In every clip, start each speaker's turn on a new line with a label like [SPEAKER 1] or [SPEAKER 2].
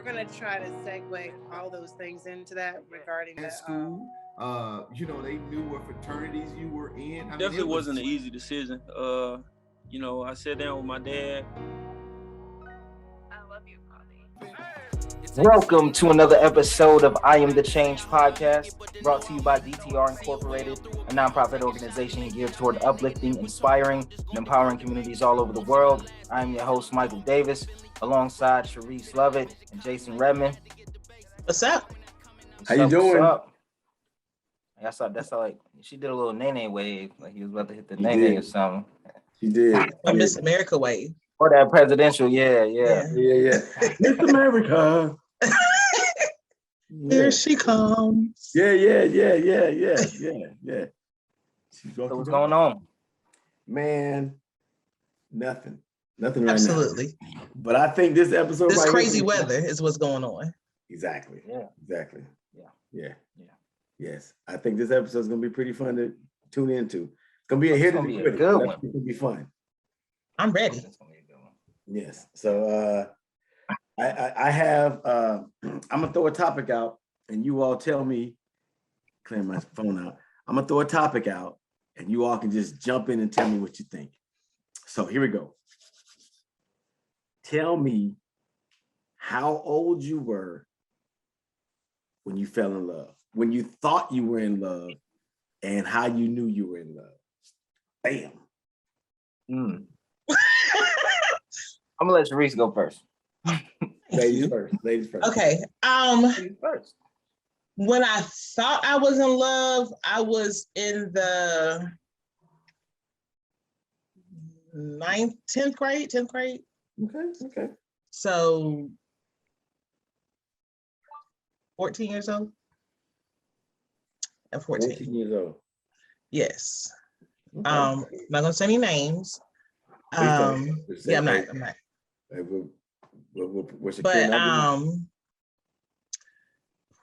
[SPEAKER 1] gonna try to segue all those things into that regarding
[SPEAKER 2] at school. They knew what fraternities you were in.
[SPEAKER 3] Definitely wasn't an easy decision. I sat down with my dad.
[SPEAKER 4] I love you, Bobby.
[SPEAKER 5] Welcome to another episode of I Am the Change podcast, brought to you by DTR Incorporated, a nonprofit organization geared toward uplifting, inspiring, and empowering communities all over the world. I am your host, Mychal Davis, alongside Charisse Lovett and Jason Redmond.
[SPEAKER 6] What's up?
[SPEAKER 5] How you doing? That's like she did a little nene wave, like he was about to hit the nene or something.
[SPEAKER 2] She did.
[SPEAKER 6] A Miss America wave.
[SPEAKER 5] Or that presidential, yeah.
[SPEAKER 2] Miss America.
[SPEAKER 6] Here she comes.
[SPEAKER 2] Yeah.
[SPEAKER 5] So what's going on?
[SPEAKER 2] Man, nothing right
[SPEAKER 6] Absolutely.
[SPEAKER 2] now. But I think this episode,
[SPEAKER 6] this crazy weather is what's going on.
[SPEAKER 2] Exactly.
[SPEAKER 5] Yeah.
[SPEAKER 2] Yes. I think this episode is gonna be pretty fun to tune into. It's gonna be a hit and a
[SPEAKER 5] good one.
[SPEAKER 2] It's gonna be fun.
[SPEAKER 6] I'm ready.
[SPEAKER 2] Yes. So I have I'm gonna throw a topic out and you all tell me, clear my phone out. I'm gonna throw a topic out and you all can just jump in and tell me what you think. So here we go. Tell me how old you were when you fell in love, when you thought you were in love, and how you knew you were in love. Bam.
[SPEAKER 5] I'm gonna let Charisse go first.
[SPEAKER 2] Ladies first.
[SPEAKER 6] Okay.
[SPEAKER 5] Ladies first.
[SPEAKER 6] When I thought I was in love, I was in the 10th grade.
[SPEAKER 2] Okay.
[SPEAKER 6] So 14 years old. At 14
[SPEAKER 2] years old.
[SPEAKER 6] Yes.
[SPEAKER 2] Okay.
[SPEAKER 6] Not gonna say any names. I'm not.
[SPEAKER 2] What's your
[SPEAKER 6] but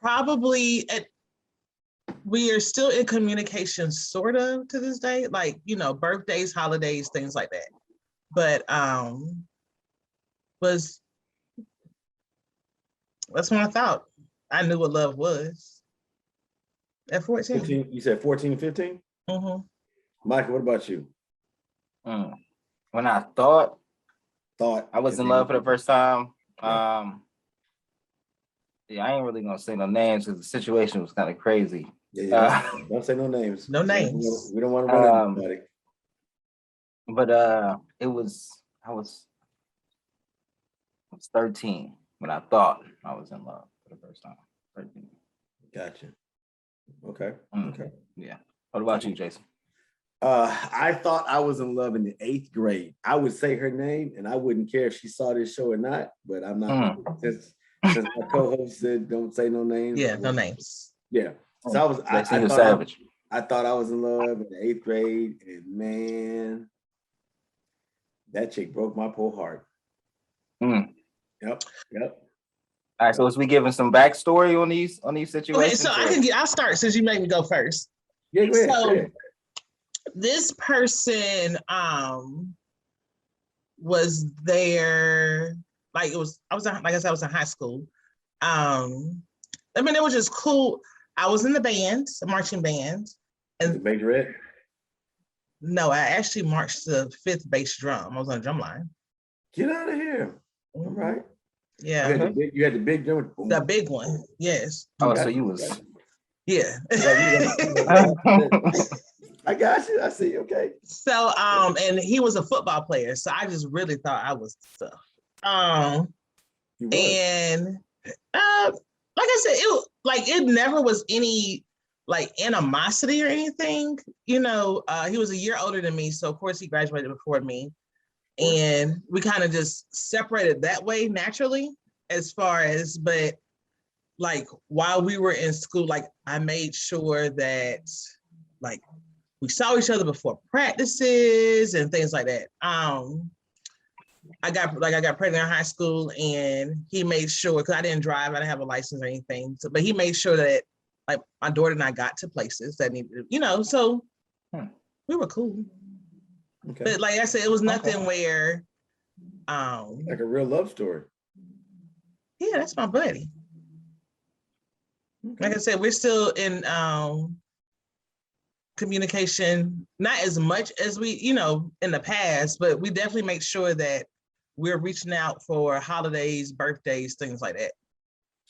[SPEAKER 6] probably we are still in communication sort of to this day, like birthdays, holidays, things like that. But that's when I thought I knew what love was at 14.
[SPEAKER 2] 15, you said 14 and 15?
[SPEAKER 6] Mm-hmm.
[SPEAKER 2] Michael, what about you?
[SPEAKER 5] When I thought I was in love for the first time, I ain't really gonna say no names because the situation was kind of crazy.
[SPEAKER 2] Don't say no names.
[SPEAKER 6] No names.
[SPEAKER 2] We don't want to run anybody.
[SPEAKER 5] But I was 13 when I thought I was in love for the first time. 13.
[SPEAKER 2] Gotcha. Okay. Okay.
[SPEAKER 5] Yeah. What about you, Jason?
[SPEAKER 2] I thought I was in love in the 8th grade. I would say her name, and I wouldn't care if she saw this show or not. But I'm not. Since my co-host said, "Don't say no names."
[SPEAKER 6] Yeah, no names.
[SPEAKER 2] Yeah. So I thought I was in love in the 8th grade, and man, that chick broke my poor heart. Yep.
[SPEAKER 5] All right, so as we giving some backstory on these situations.
[SPEAKER 6] Okay, so I'll start since you made me go first.
[SPEAKER 2] Yeah, go ahead.
[SPEAKER 6] So this person was there, like I was in high school. It was just cool. I was in the band, the marching band. And
[SPEAKER 2] majorette?
[SPEAKER 6] No, I actually marched the 5th bass drum. I was on the drum line.
[SPEAKER 2] Get out of here. All right.
[SPEAKER 6] Yeah.
[SPEAKER 2] You had the big drum?
[SPEAKER 6] The big one, yes.
[SPEAKER 5] Oh, so you was...
[SPEAKER 6] Yeah.
[SPEAKER 2] I got you. I see. Okay.
[SPEAKER 6] So, and he was a football player, so I just really thought I was tough. And like I said, it never was any like animosity or anything. He was a year older than me, so of course he graduated before me, and we kind of just separated that way naturally. But like while we were in school, like I made sure that like we saw each other before practices and things like that. I got pregnant in high school, and he made sure, because I didn't drive, I didn't have a license or anything. So, but he made sure that like my daughter and I got to places that needed, so we were cool. Okay. But like I said, it was nothing where
[SPEAKER 2] like a real love story.
[SPEAKER 6] Yeah. yeah, that's my buddy. Like I said, we're still in communication, not as much as we, in the past, but we definitely make sure that we're reaching out for holidays, birthdays, things like that.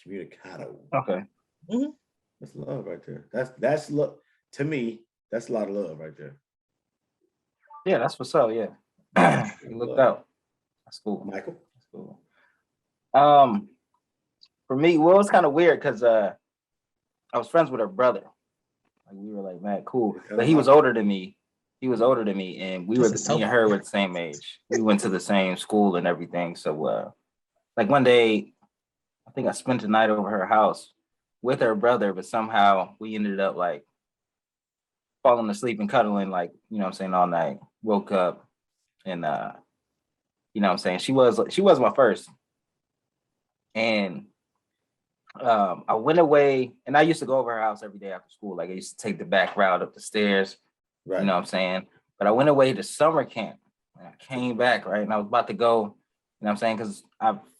[SPEAKER 2] Communicado.
[SPEAKER 5] Okay.
[SPEAKER 6] Mhm.
[SPEAKER 2] That's love right there. That's love. To me, that's a lot of love right there.
[SPEAKER 5] Yeah, that's what's up. Yeah. You looked out. That's cool.
[SPEAKER 2] Mychal?
[SPEAKER 5] That's cool. For me, well, it was kind of weird because I was friends with her brother. Like we were like, man, cool. But he was older than me. He was older than me, and me and her were the same age. We went to the same school and everything. So like one day, I think I spent the night over her house with her brother, but somehow we ended up like falling asleep and cuddling, like, all night. Woke up and she was my first. And I went away, and I used to go over her house every day after school. Like I used to take the back route up the stairs,
[SPEAKER 2] Right.
[SPEAKER 5] But I went away to summer camp, and I came back, right? And I was about to go, because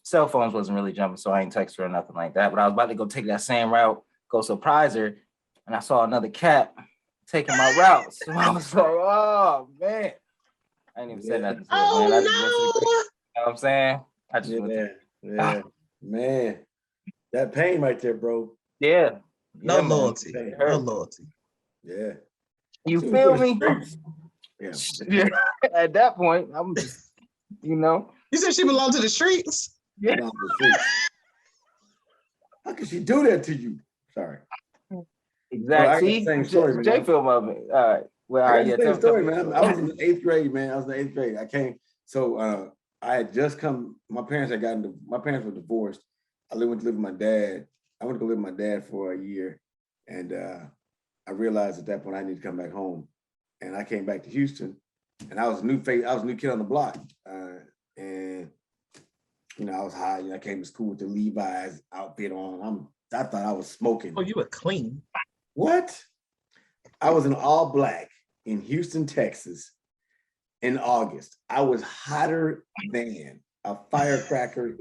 [SPEAKER 5] cell phones wasn't really jumping, so I ain't text her or nothing like that. But I was about to go take that same route, go surprise her, and I saw another cat taking my route. So I was like, oh man. I ain't even said nothing.
[SPEAKER 6] Oh,
[SPEAKER 5] man.
[SPEAKER 6] no.
[SPEAKER 5] You know what I'm saying? I just
[SPEAKER 2] Yeah, man. That pain right there, bro.
[SPEAKER 5] Yeah.
[SPEAKER 6] No
[SPEAKER 5] Yeah, man.
[SPEAKER 6] loyalty. No loyalty.
[SPEAKER 2] Yeah.
[SPEAKER 5] You feel me?
[SPEAKER 2] Yeah.
[SPEAKER 5] Yeah. At that point, I'm just,
[SPEAKER 6] You said she belonged to the streets?
[SPEAKER 5] Yeah.
[SPEAKER 2] How could she do that to you? Sorry.
[SPEAKER 5] Exactly.
[SPEAKER 2] Same story,
[SPEAKER 5] Jay
[SPEAKER 2] man.
[SPEAKER 5] film of it. All right. Well, all right. Yeah.
[SPEAKER 2] Same story, man. I was in the 8th grade, man. I was in the 8th grade. I came. So I had just come. My parents were divorced. I went to live with my dad. I went to go live with my dad for a year, and I realized at that point I need to come back home. And I came back to Houston, and I was a new face. I was a new kid on the block, and I was high. I came to school with the Levi's outfit on. I thought I was smoking.
[SPEAKER 6] Oh, you were clean.
[SPEAKER 2] What? I was in all black in Houston, Texas in August. I was hotter than a firecracker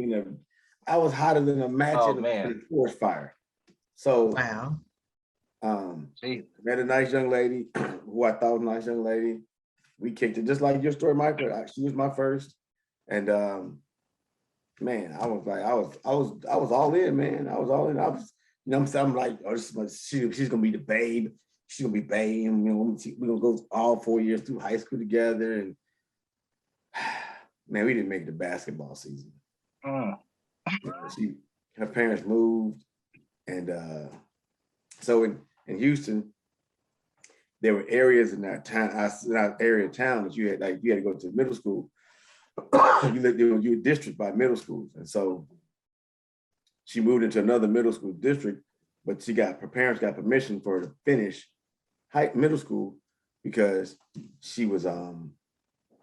[SPEAKER 2] I was hotter than a match in a forest fire. So
[SPEAKER 6] wow.
[SPEAKER 2] Met a nice young lady who I thought was a nice young lady. We kicked it just like your story, Mychal. She was my first. And man, I was all in, man. I was all in. I'm like, oh, she's gonna be the babe. She's gonna be babe. We're gonna go all 4 years through high school together. And man, we didn't make the basketball season. Her parents moved, and so in Houston, there were areas in that town, area of town that you had to go to middle school. You were district by middle schools, and so she moved into another middle school district, but her parents got permission for her to finish middle school because she was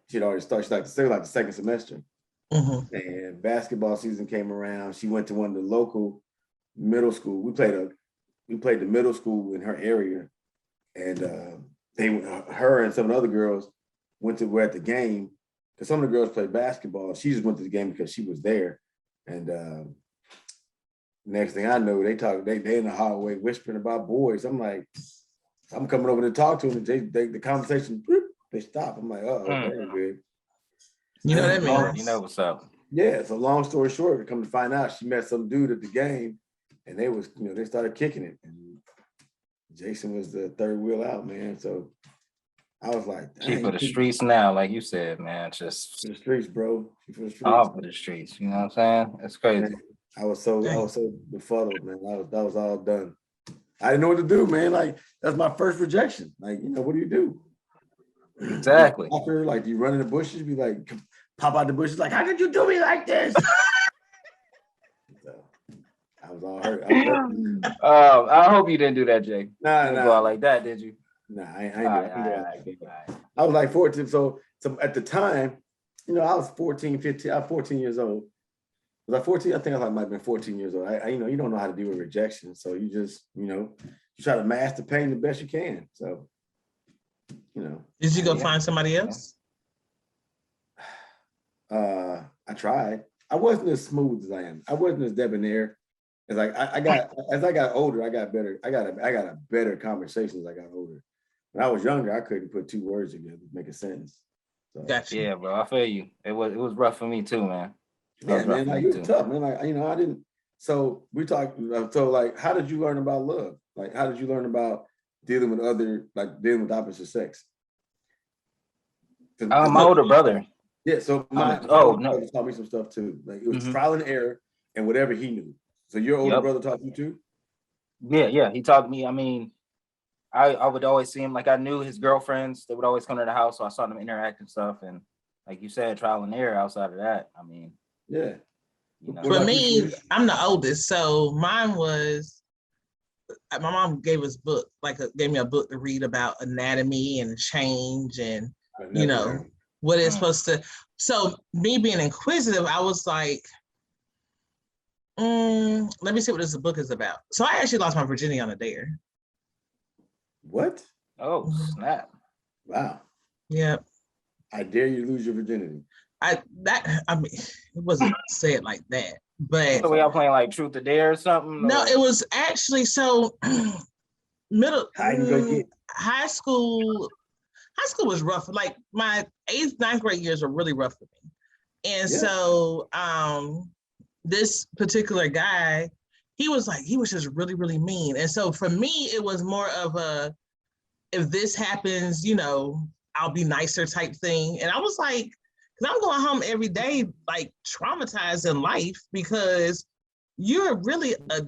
[SPEAKER 2] she'd already started. She like the second semester. Mm-hmm. And basketball season came around. She went to one of the local middle school. We played the middle school in her area, and her and some of the other girls were at the game because some of the girls played basketball. She just went to the game because she was there. And next thing I know, they in the hallway whispering about boys. I'm like, I'm coming over to talk to them. The conversation, they stop. I'm like, very good.
[SPEAKER 6] You know that means.
[SPEAKER 5] You know what's up.
[SPEAKER 2] Yeah, so long story short, we come to find out she met some dude at the game, and they started kicking it. And Jason was the third wheel out, man. So I was like,
[SPEAKER 5] she for the streets now, like you said, man. Just
[SPEAKER 2] for the streets, bro. She for the streets.
[SPEAKER 5] All for the streets. You know what I'm saying? It's crazy.
[SPEAKER 2] Man, I was so befuddled, man. That was all done. I didn't know what to do, man. Like, that's my first rejection. Like, what do you do?
[SPEAKER 5] Exactly.
[SPEAKER 2] Like, do you run in the bushes? Be like, pop out the bushes, like, how could you do me like this? So, I was all hurt.
[SPEAKER 5] I hope you didn't do that, Jay.
[SPEAKER 2] Nah.
[SPEAKER 5] You didn't go out like that, did you?
[SPEAKER 2] Nah, I ain't I was like 14. So at the time, I was 14, 15. I was 14 years old. Was I 14? I think I might have been 14 years old. You don't know how to deal with rejection. So you just, you try to mask the pain the best you can. So,
[SPEAKER 6] Did you go find somebody else?
[SPEAKER 2] I tried. I wasn't as smooth as I am. I wasn't as debonair. As I got older, I got better. I got a better conversation as I got older. When I was younger, I couldn't put two words together to make a sentence. So,
[SPEAKER 6] Gotcha.
[SPEAKER 5] Yeah, bro, I feel you. It was rough for me too, man.
[SPEAKER 2] Yeah, man, like it was tough, man. Like, I didn't. So we talked. So like, how did you learn about love? Like, how did you learn about dealing with opposite sex?
[SPEAKER 5] My older brother.
[SPEAKER 2] Yeah, so my
[SPEAKER 5] no,
[SPEAKER 2] brother taught me some stuff too. Like it was trial and error and whatever he knew. So your older brother taught you too?
[SPEAKER 5] Yeah, he taught me. I mean, I would always see him, like I knew his girlfriends, they would always come to the house, so I saw them interact and stuff. And like you said, trial and error outside of that. I mean,
[SPEAKER 2] yeah.
[SPEAKER 6] For me, I'm the oldest, so mine was, my mom gave us book, gave me a book to read about anatomy and change and what it's supposed to. So me being inquisitive, I was like, let me see what this book is about. So I actually lost my virginity on a dare.
[SPEAKER 2] What?
[SPEAKER 5] Oh, snap.
[SPEAKER 2] Wow.
[SPEAKER 6] Yep.
[SPEAKER 2] I dare you to lose your virginity.
[SPEAKER 6] I mean, it wasn't said like that, but
[SPEAKER 5] so y'all playing like Truth or Dare or something?
[SPEAKER 6] No, it was actually so high school was rough. Like my 8th, 9th grade years were really rough for me. And so this particular guy, he was just really, really mean. And so for me, it was more of a, if this happens, I'll be nicer type thing. And I was like, because I'm going home every day, like traumatized in life because you're really a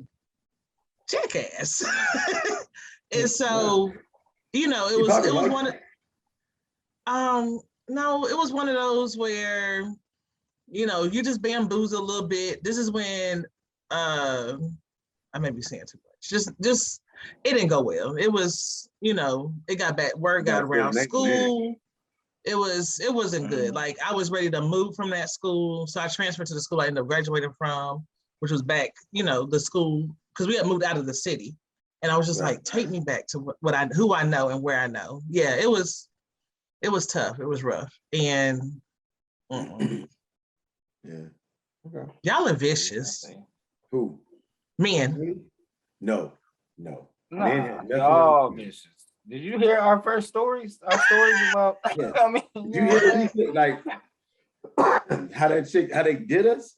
[SPEAKER 6] jackass. And so, it was one of, no, it was one of those where, you just bamboozle a little bit. This is when, I may be saying too much. Just, it didn't go well. It was, it got bad. Word got around school. It wasn't good. Like I was ready to move from that school. So I transferred to the school I ended up graduating from, which was back, the school, because we had moved out of the city. And I was just like, take me back to who I know and where I know. Yeah, it was tough. It was rough. And
[SPEAKER 2] yeah. Okay.
[SPEAKER 6] Y'all are vicious.
[SPEAKER 2] Who?
[SPEAKER 6] Men.
[SPEAKER 2] No.
[SPEAKER 5] Nah, y'all vicious. Did you hear our first stories? Our stories about I mean,
[SPEAKER 2] did you hear anything like how they did us?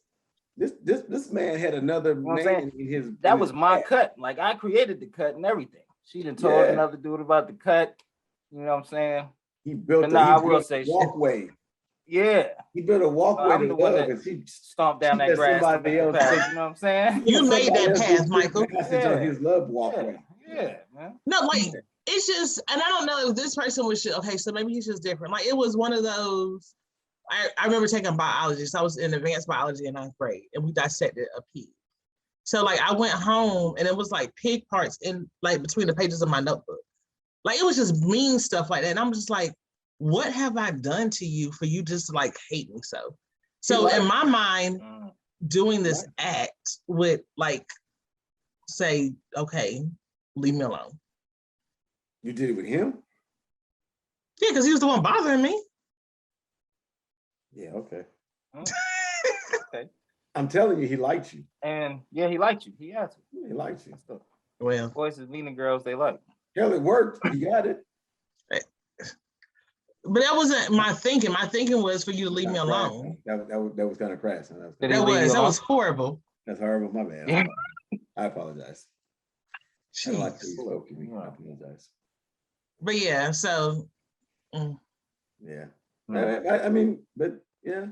[SPEAKER 2] This man had another man in his.
[SPEAKER 5] That was my cut. Like I created the cut and everything. She done told another dude about the cut. You know what I'm saying?
[SPEAKER 2] He built
[SPEAKER 5] I will say
[SPEAKER 2] walkway.
[SPEAKER 5] Yeah.
[SPEAKER 2] He built a walkway
[SPEAKER 5] to love, and she stomped down that grass. Somebody else path, you know what I'm saying?
[SPEAKER 6] You made that path, Michael.
[SPEAKER 2] On his love walkway.
[SPEAKER 5] Yeah, man.
[SPEAKER 6] No, like it's just, and I don't know if this person was okay, so maybe he's just different. Like it was one of those. I remember taking biology, so I was in advanced biology in 9th grade, and we dissected a pig. So like I went home, and it was like pig parts in like between the pages of my notebook. Like it was just mean stuff like that, and I'm just like, what have I done to you for you just to like hate me so? So in my mind, doing this act would like say, okay, leave me alone.
[SPEAKER 2] You did it with him?
[SPEAKER 6] Yeah, because he was the one bothering me.
[SPEAKER 2] Yeah, okay.
[SPEAKER 5] Okay.
[SPEAKER 2] I'm telling you, he liked you.
[SPEAKER 5] And yeah, he liked you. He had to.
[SPEAKER 2] He liked you. So,
[SPEAKER 6] well,
[SPEAKER 5] boys is meaning girls they like.
[SPEAKER 2] Hell, it worked. You got it.
[SPEAKER 6] But that wasn't my thinking. My thinking was for you to leave me alone.
[SPEAKER 2] That was kind of crass.
[SPEAKER 6] That was horrible.
[SPEAKER 2] That's horrible. My bad.
[SPEAKER 5] Yeah.
[SPEAKER 2] I apologize. I like to spoke to me. I apologize.
[SPEAKER 6] But yeah, so
[SPEAKER 2] yeah. I mean, but yeah,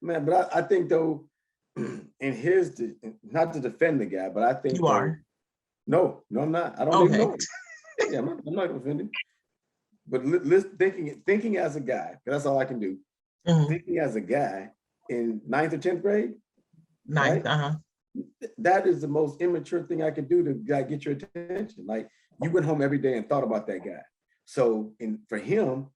[SPEAKER 2] man. But I think though, in his, not to defend the guy, but I think
[SPEAKER 6] you are.
[SPEAKER 2] No, I'm not. I don't even know him. Yeah, I'm not offended. But thinking as a guy, because that's all I can do. Mm-hmm. Thinking as a guy in 9th or 10th grade.
[SPEAKER 6] 9th,
[SPEAKER 2] right? That is the most immature thing I could do to get your attention. Like you went home every day and thought about that guy. So for him,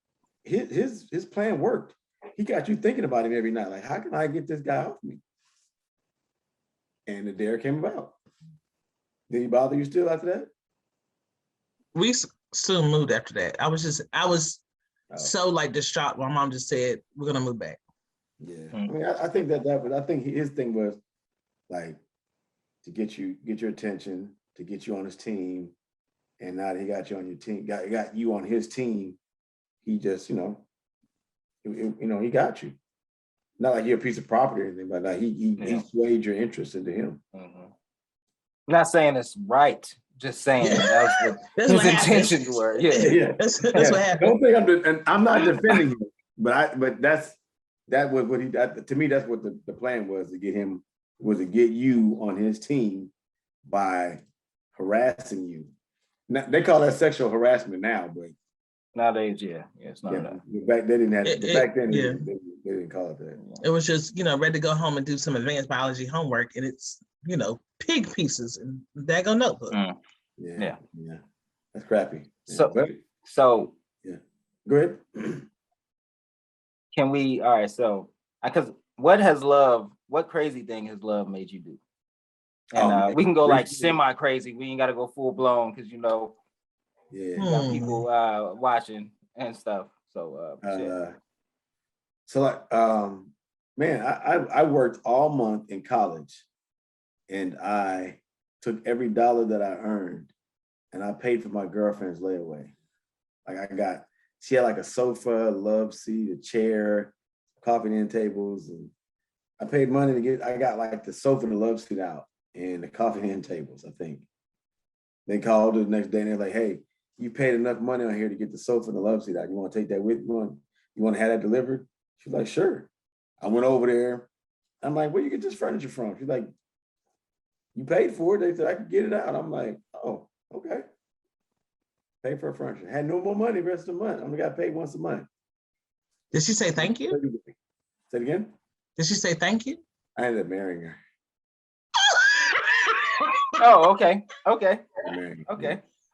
[SPEAKER 2] his plan worked. He got you thinking about him every night. Like, how can I get this guy off me? And the dare came about. Did he bother you still after that?
[SPEAKER 6] We soon moved after that. I was so like distraught. My mom just said, we're gonna move back.
[SPEAKER 2] Yeah. I mean, I think but I think his thing was like to get your attention, to get you on his team. And now that he got you on your team, got you on his team, he just, he got you. Not like you're a piece of property or anything, but like he swayed your interest into him.
[SPEAKER 5] Mm-hmm. I'm not saying it's right, just saying that was what his intentions were. Yeah.
[SPEAKER 6] That's what happened.
[SPEAKER 2] Don't think I'm not defending him, but that was what he, to me, that's what the plan was, to get you on his team by harassing you. Now, they call that sexual harassment now, but
[SPEAKER 5] nowadays, it's not that.
[SPEAKER 2] Back they didn't have back then. They didn't call it that.
[SPEAKER 6] It was just, ready to go home and do some advanced biology homework, and it's, pig pieces and daggone notebook.
[SPEAKER 2] Yeah, that's crappy.
[SPEAKER 5] So
[SPEAKER 2] go ahead.
[SPEAKER 5] Can we? All right. So, because what crazy thing has love made you do? And we can go like semi crazy. We ain't got to go full blown because you got people watching and stuff. So
[SPEAKER 2] man, I worked all month in college, and I took every dollar that I earned, and I paid for my girlfriend's layaway. Like she had like a sofa, a love seat, a chair, coffee end tables, and I paid money I got like the sofa and the love seat out and the coffee end tables, I think. They called the next day and they're like, hey, you paid enough money on here to get the sofa and the love seat out. You want to take that with you? You want to have that delivered? She's like, sure. I went over there. I'm like, where you get this furniture from? She's like, you paid for it. They said I could get it out. I'm like, oh, okay. Pay for furniture. Had no more money the rest of the month. I only got paid once a month.
[SPEAKER 6] Did she say thank you?
[SPEAKER 2] Say it again?
[SPEAKER 6] Did she say thank you?
[SPEAKER 2] I ended up marrying her.
[SPEAKER 5] Oh, okay. Okay.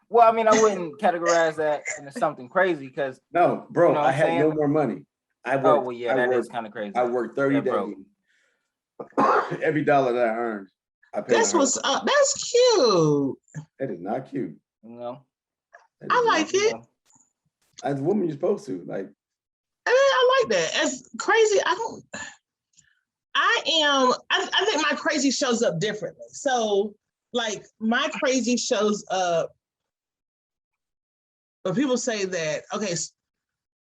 [SPEAKER 5] Well, I mean, I wouldn't categorize that into something crazy because
[SPEAKER 2] no, bro, I had no more money.
[SPEAKER 5] That is kind of crazy.
[SPEAKER 2] I worked 30 days. Every dollar that I earned, I paid.
[SPEAKER 6] That's what's up. That's cute.
[SPEAKER 2] That is not cute.
[SPEAKER 5] No.
[SPEAKER 6] I like it.
[SPEAKER 2] As a woman, you're supposed to like.
[SPEAKER 6] I like that. As crazy, I think my crazy shows up differently. So, like, my crazy shows up. But people say that, okay,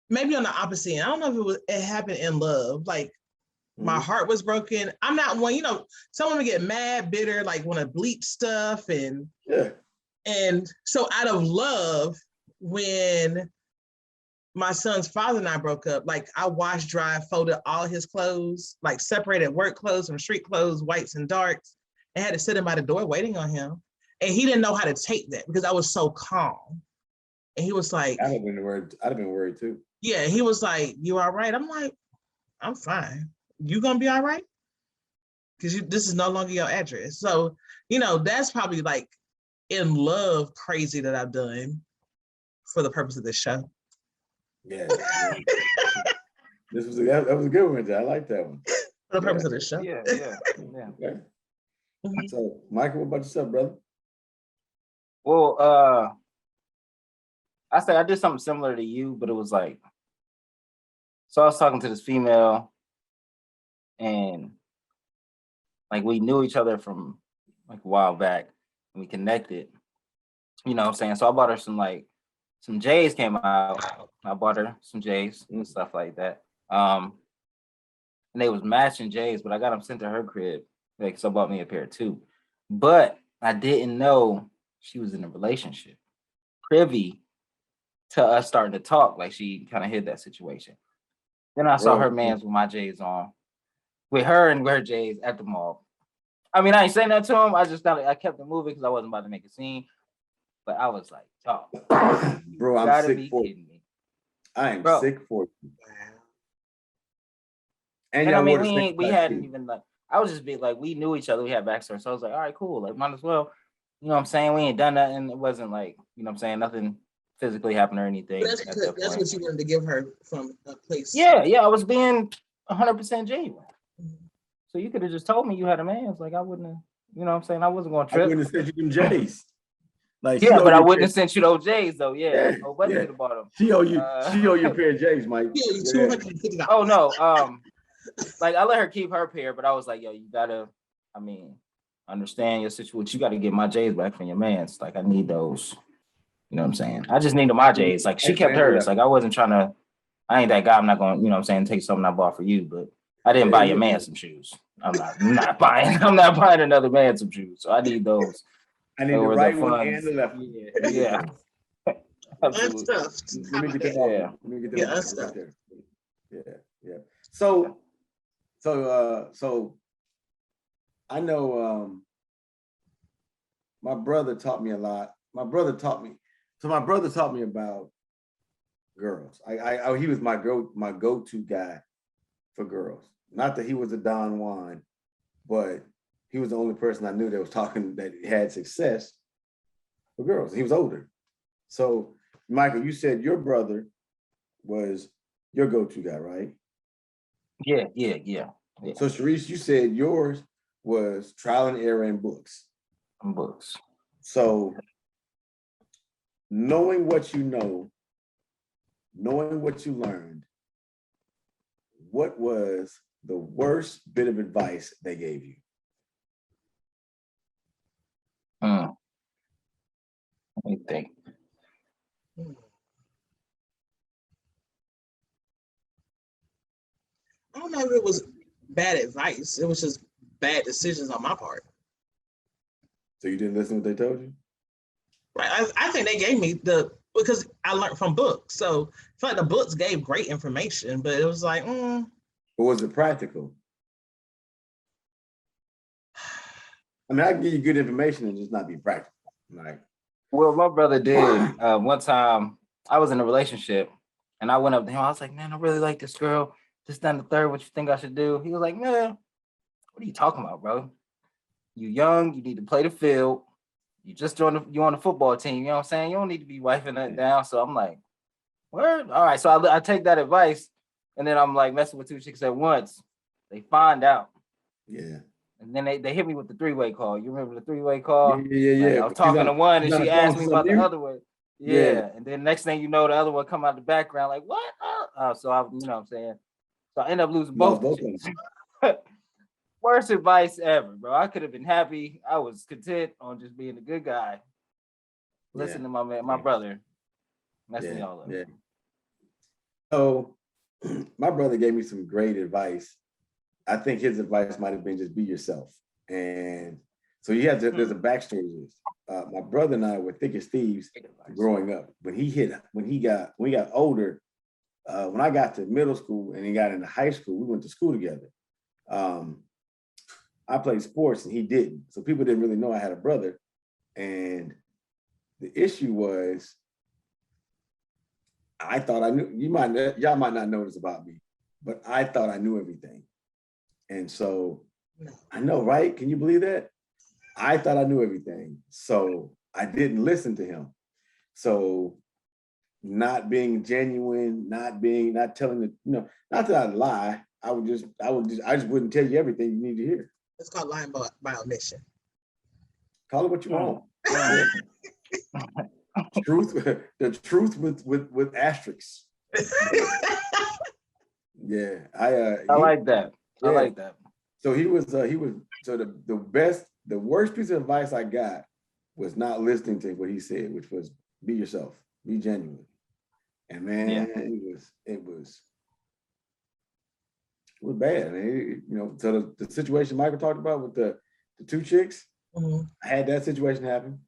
[SPEAKER 6] maybe on the opposite end. I don't know if it happened in love. Like, my heart was broken. I'm not one, some women get mad, bitter, like want to bleach stuff. And so out of love, when my son's father and I broke up, like I washed, dry, folded all his clothes, like separated work clothes from street clothes, whites and darks, and had to sit him by the door waiting on him. And he didn't know how to take that because I was so calm. And he was like, I'd have been worried too. Yeah, he was like, you all right? I'm like, I'm fine. You gonna be all right? Because this is no longer your address. So, that's probably like in love crazy that I've done for the purpose of this show.
[SPEAKER 2] Yeah. That was a good one. I like that one.
[SPEAKER 6] For the purpose of this show.
[SPEAKER 5] Yeah.
[SPEAKER 2] Okay. So, Michael, what about yourself, brother?
[SPEAKER 5] Well, I say I did something similar to you, but it was like, so I was talking to this female and like we knew each other from like a while back and we connected, you know what I'm saying? So I bought her some J's came out. I bought her some J's and stuff like that. And they was matching J's, but I got them sent to her crib. Like, so I bought me a pair too. But I didn't know she was in a relationship, privy to us starting to talk. Like she kind of hid that situation. Then I saw her man's with my J's on, with her and her J's at the mall. I mean, I ain't saying that to him. I just thought I kept it moving because I wasn't about to make a scene. But I was like, "Talk,
[SPEAKER 2] bro, I'm sick for you. I am sick for you."
[SPEAKER 5] And I mean, we hadn't even like. I was just being like, we knew each other. We had backstory, so I was like, "All right, cool. Like, might as well." You know what I'm saying? We ain't done nothing. It wasn't like, you know what I'm saying? Nothing physically happened or anything.
[SPEAKER 6] That's what you wanted to give her from a place.
[SPEAKER 5] Yeah. I was being 100% genuine. So you could have just told me you had a man. It's like I wouldn't have, you know what I'm saying? I wasn't going to trip.
[SPEAKER 2] I wouldn't have sent you them J's.
[SPEAKER 5] Like, yeah, but I wouldn't have sent you those J's though. Yeah. Oh, what did you bought them?
[SPEAKER 2] She owe you a pair of J's, Mike.
[SPEAKER 6] Yeah, $250.
[SPEAKER 5] Oh no. like I let her keep her pair, but I was like, yo, you gotta, understand your situation. You gotta get my J's back from your man's. Like I need those. You know what I'm saying? I just needed my J's. Like she kept hers. Like I wasn't trying to. I ain't that guy. I'm not going. You know what I'm saying? Take something I bought for you, but I didn't buy your man some shoes. I'm not buying. I'm not buying another man some shoes. So I need those.
[SPEAKER 2] I need the right one and the left one.
[SPEAKER 5] Yeah.
[SPEAKER 6] Unstuffed.
[SPEAKER 2] Let me get that. Let me get that.
[SPEAKER 6] Yeah,
[SPEAKER 2] right
[SPEAKER 6] unstuffed.
[SPEAKER 2] there. Yeah. So I know my brother taught me a lot. My brother taught me about girls. He was my go-to guy for girls. Not that he was a Don Juan, but he was the only person I knew that had success for girls. He was older. So Mychal, you said your brother was your go-to guy, right?
[SPEAKER 5] Yeah.
[SPEAKER 2] So Charisse, you said yours was trial and error in books.
[SPEAKER 5] Books.
[SPEAKER 2] So knowing what you know, knowing what you learned, what was the worst bit of advice they gave you?
[SPEAKER 5] Let me think.
[SPEAKER 6] I don't know if it was bad advice. It was just bad decisions on my part.
[SPEAKER 2] So you didn't listen to what they told you?
[SPEAKER 6] Right. I think they gave me because I learned from books. So I feel like the books gave great information, but it was like,
[SPEAKER 2] But was it practical? I mean, I can give you good information and just not be practical. Like,
[SPEAKER 5] well, my brother did. One time I was in a relationship and I went up to him. I was like, man, I really like this girl. Just done the third. What you think I should do? He was like, man, what are you talking about, bro? You young, you need to play the field. You just you on the football team, you know what I'm saying? You don't need to be wifing that down. So I'm like, word? All right. So I take that advice and then I'm like messing with two chicks at once. They find out.
[SPEAKER 2] Yeah.
[SPEAKER 5] And then they hit me with the three-way call. You remember the three-way call?
[SPEAKER 2] Yeah.
[SPEAKER 5] Like, I was talking to one and she asked me about the other one.
[SPEAKER 2] Yeah.
[SPEAKER 5] Yeah. And then next thing you know, the other one come out the background like, what? So I, you know what I'm saying? So I end up losing both of them. Worst advice ever, bro. I could have been happy. I was content on just being a good guy. Listen to my brother. Messing me all up.
[SPEAKER 2] Yeah. So my brother gave me some great advice. I think his advice might have been just be yourself. And so there's a backstory to this. My brother and I were thick as thieves growing up. When he got older, when I got to middle school and he got into high school, we went to school together. I played sports and he didn't. So people didn't really know I had a brother. And the issue was, I thought I knew, y'all might not know this about me, but I thought I knew everything. And so I know, right? Can you believe that? I thought I knew everything. So I didn't listen to him. So not being genuine, not telling the, not that I lie. I just wouldn't tell you everything you need to hear.
[SPEAKER 6] It's called lying by omission.
[SPEAKER 2] Call it what you want. The truth with asterisks. Yeah,
[SPEAKER 5] I like that. I like that.
[SPEAKER 2] So he was so the worst piece of advice I got was not listening to what he said, which was be yourself, be genuine. And man, it was bad. I mean, so the situation Mychal talked about with the two chicks, I had that situation happen.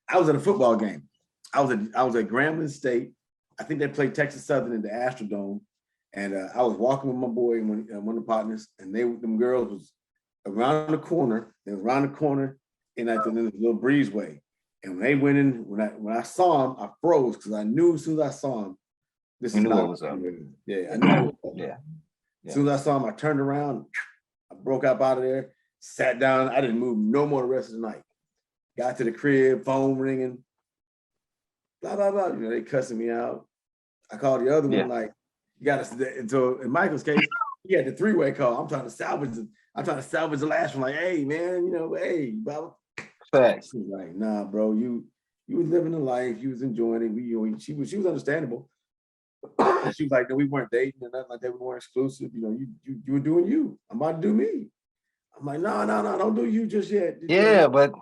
[SPEAKER 2] I was at a football game. I was at Grambling State. I think they played Texas Southern in the Astrodome. And I was walking with my boy and one of the partners, and them girls was around the corner. They was around the corner in that little breezeway. And when they went in, when I saw them, I froze because I knew as soon as I saw them, this is not what was up. Yeah, I knew. Yeah. As soon as I saw him, I turned around, I broke up out of there, sat down. I didn't move no more the rest of the night. Got to the crib, phone ringing, blah, blah, blah. They cussing me out. I called the other one, like, you got to, so in Mychal's case, he had the three-way call. I'm trying to salvage the last one, like, hey, man, hey, blah.
[SPEAKER 5] Facts.
[SPEAKER 2] She's like, nah, bro, you was living a life, you was enjoying it. She was understandable. And she was like, no, we weren't dating or nothing like that. We weren't exclusive. You know, you were doing you. I'm about to do me. I'm like, no, don't do you just yet.
[SPEAKER 5] Yeah, but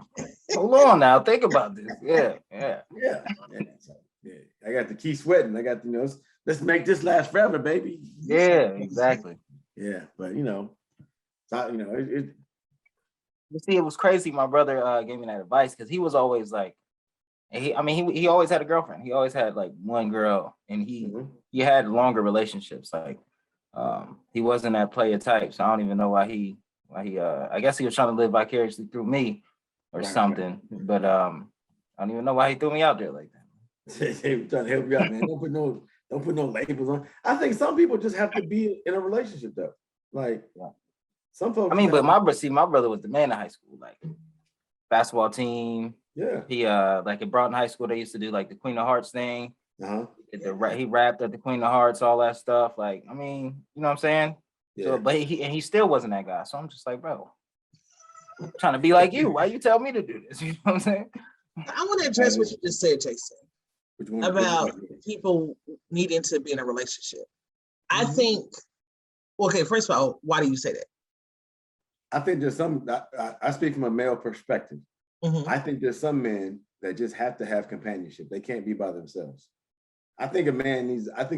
[SPEAKER 5] hold on now. Think about this. Yeah.
[SPEAKER 2] So, yeah. I got the key sweating. I got, you know, let's make this last forever, baby.
[SPEAKER 5] Yeah, exactly.
[SPEAKER 2] Yeah, but you know, it
[SPEAKER 5] You see, it was crazy. My brother gave me that advice because he was always like, he always had a girlfriend. He always had like one girl, and he had longer relationships. Like, he wasn't that player type, so I don't even know why he I guess he was trying to live vicariously through me or something. But I don't even know why he threw me out there like that.
[SPEAKER 2] They were trying to help you out, man. Don't put no labels on. I think some people just have to be in a relationship though. Like some folks.
[SPEAKER 5] I mean, but my brother was the man in high school, like basketball team.
[SPEAKER 2] Yeah.
[SPEAKER 5] He like in Broughton High School, they used to do like the Queen of Hearts thing. He rapped at the Queen of Hearts, all that stuff. Like, I mean, you know what I'm saying? Yeah. So, but he still wasn't that guy. So I'm just like, bro, I'm trying to be like you. Why you tell me to do this? You know what I'm saying?
[SPEAKER 6] I want to address what you just said, Jason, about people needing to be in a relationship. I think, okay, first of all, why do you say that?
[SPEAKER 2] I think there's some, I speak from a male perspective. I think there's some men that just have to have companionship. They can't be by themselves. I think a man needs to have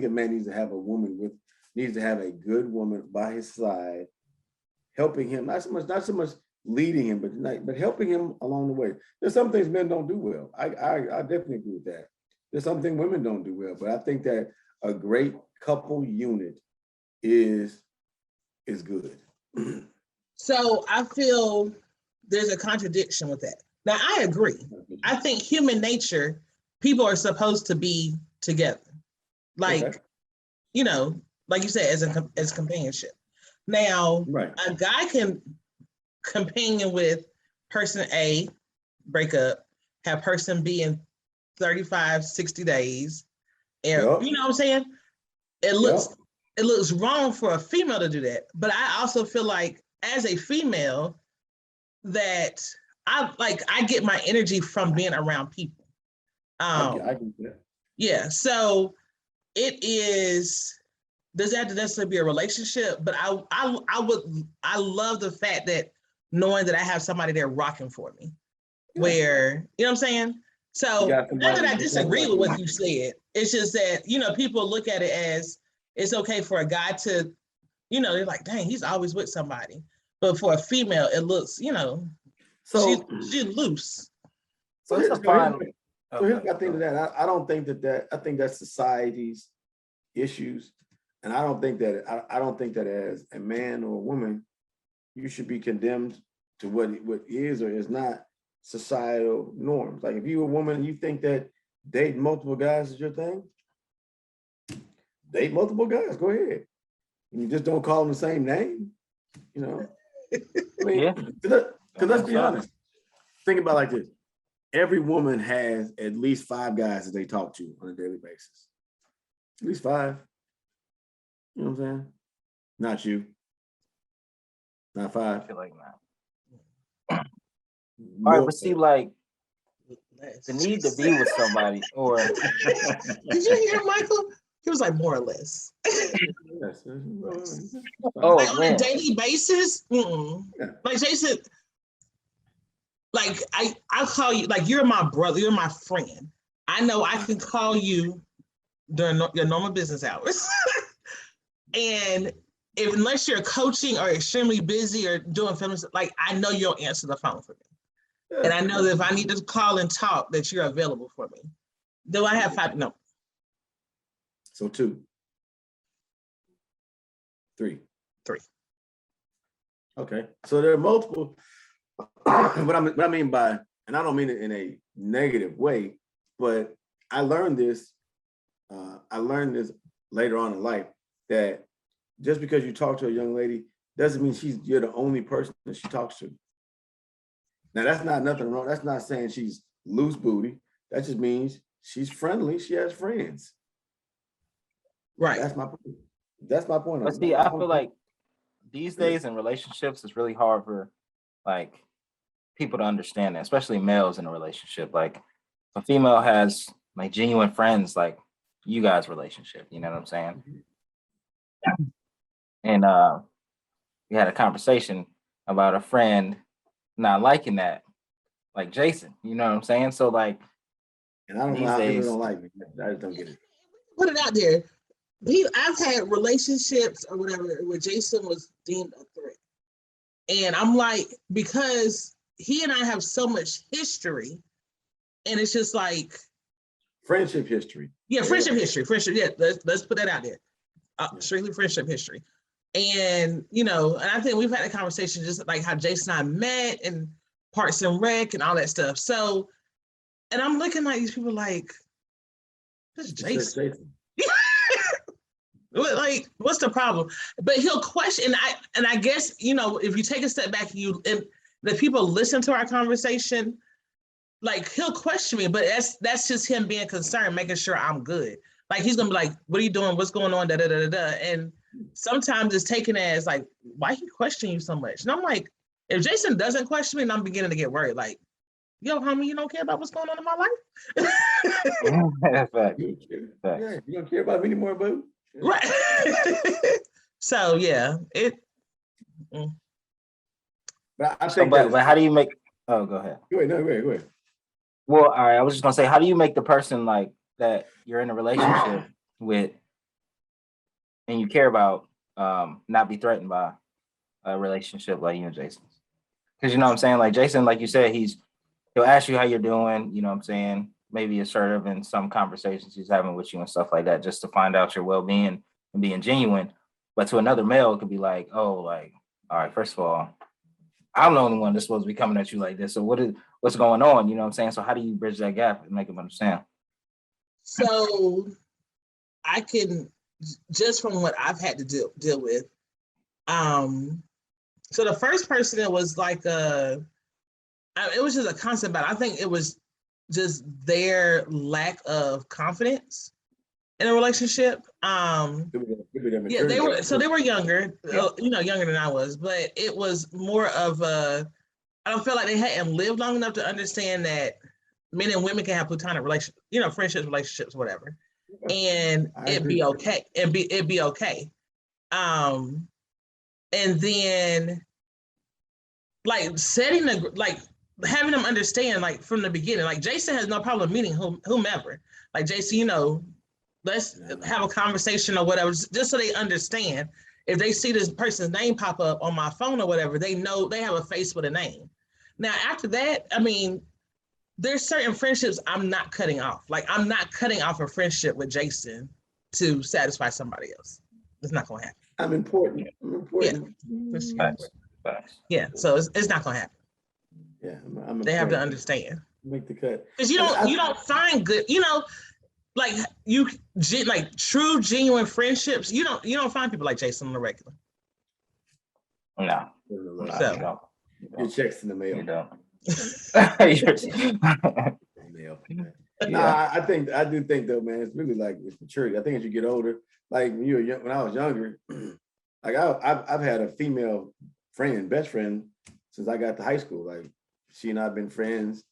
[SPEAKER 2] needs to have a good woman by his side, helping him, not so much leading him, but helping him along the way. There's some things men don't do well. I definitely agree with that. There's some things women don't do well, but I think that a great couple unit is good.
[SPEAKER 6] So I feel there's a contradiction with that. Now I agree. I think human nature, people are supposed to be together. Like, you know, like you said, as companionship. Now, a guy can companion with person A, break up, have person B in 35, 60 days. And you know what I'm saying? It looks wrong for a female to do that. But I also feel like as a female that I get my energy from being around people. I can see that. Yeah, so it is. Does that have to necessarily be a relationship? But I love the fact that knowing that I have somebody there rocking for me, where, you know what I'm saying? So not that I disagree with what you said, it's just that, you know, people look at it as it's okay for a guy to, you know, they're like, dang, he's always with somebody. But for a female, it looks, you know, so she's loose.
[SPEAKER 2] So here's my thing to that. I don't think that I think that's society's issues. And I don't think that as a man or a woman, you should be condemned to what is or is not societal norms. Like if you're a woman and you think that dating multiple guys is your thing, date multiple guys, go ahead. You just don't call them the same name, you know? I mean, because let's be honest. Think about it like this. Every woman has at least 5 guys that they talk to on a daily basis. At least 5. You know what I'm saying? Not you. Not 5.
[SPEAKER 5] I feel like not. All right, but see, like the need to be with somebody, or
[SPEAKER 6] did you hear Mychal? He was like, more or less. Like on a daily basis. Like Jason, like I call you, like you're my brother, you're my friend. I know I can call you during your normal business hours. And unless you're coaching or extremely busy or doing films, like I know you'll answer the phone for me. And I know that if I need to call and talk, that you're available for me. Do I have 5? No.
[SPEAKER 2] So 2. 3. Okay. So there are multiple. What I mean by, and I don't mean it in a negative way, but I learned this later on in life, that just because you talk to a young lady doesn't mean you're the only person that she talks to. Now that's not nothing wrong. That's not saying she's loose booty. That just means she's friendly. She has friends.
[SPEAKER 6] Right.
[SPEAKER 2] That's my point.
[SPEAKER 5] But see, I feel like these days in relationships, it's really hard for like people to understand that, especially males in a relationship. Like a female has like genuine friends, like you guys' relationship. You know what I'm saying? And we had a conversation about a friend not liking that, like Jason. You know what I'm saying? So like,
[SPEAKER 2] And I don't know
[SPEAKER 5] these
[SPEAKER 2] how people
[SPEAKER 5] days-
[SPEAKER 2] don't like me. I just don't get it.
[SPEAKER 6] Put it out there. I've had relationships or whatever where Jason was deemed a threat. And I'm like, because he and I have so much history, and it's just like
[SPEAKER 2] Friendship history.
[SPEAKER 6] yeah, friendship history. Yeah, let's put that out there. Strictly friendship history. And and I think we've had a conversation just like how Jason and I met and Parks and Rec and all that stuff. So, and I'm looking at these people like, this is Jason. Like, what's the problem? But he'll question, and I guess if you take a step back, and the people listen to our conversation, like he'll question me, but that's just him being concerned, making sure I'm good. Like he's gonna be like, "What are you doing? What's going on?" Da da da da da. And sometimes it's taken as like, "Why he question you so much?" And I'm like, if Jason doesn't question me, and I'm beginning to get worried, like, "Yo, homie, you don't care about what's going on in my life?"
[SPEAKER 5] Fact.
[SPEAKER 2] Yeah, you don't care about me anymore, boo.
[SPEAKER 6] Right. So yeah,
[SPEAKER 2] But I think
[SPEAKER 5] but how do you make? Oh, go ahead.
[SPEAKER 2] Go ahead.
[SPEAKER 5] Well, all right. I was just gonna say, how do you make the person like that you're in a relationship with, and you care about, not be threatened by a relationship like you and Jason's? Because you know what I'm saying, like Jason, like you said, he'll ask you how you're doing. You know what I'm saying? Maybe assertive in some conversations he's having with you and stuff like that, just to find out your well-being and being genuine. But to another male, it could be like, oh, like, all right, first of all, I'm the only one that's supposed to be coming at you like this. So what's going on? You know what I'm saying? So how do you bridge that gap and make them understand?
[SPEAKER 6] so I can just from what I've had to deal with. So the first person, it was like it was just a constant battle. I think it was just their lack of confidence in a relationship. Yeah, they were younger, younger than I was, but it was more of I don't feel like they hadn't lived long enough to understand that men and women can have platonic relationships, friendships, relationships, whatever, and it'd be okay. It'd be okay. And then like having them understand, like from the beginning, like Jason has no problem meeting whomever. Like Jason, let's have a conversation or whatever, just so they understand. If they see this person's name pop up on my phone or whatever, they know they have a face with a name. Now, after that, I mean, there's certain friendships I'm not cutting off. Like I'm not cutting off a friendship with Jason to satisfy somebody else. It's not gonna happen.
[SPEAKER 2] I'm important.
[SPEAKER 6] Yeah, so it's not gonna happen.
[SPEAKER 2] Yeah,
[SPEAKER 6] they have to understand.
[SPEAKER 2] Make the cut.
[SPEAKER 6] Because you don't find good, like true genuine friendships. You don't find people like Jason on the regular.
[SPEAKER 5] No.
[SPEAKER 6] So
[SPEAKER 2] your checks in the mail.
[SPEAKER 5] You don't.
[SPEAKER 2] I do think though, man, it's really like it's maturity. I think as you get older, like when I was younger, like I've had a female friend, best friend, since I got to high school. Like she and I've been friends.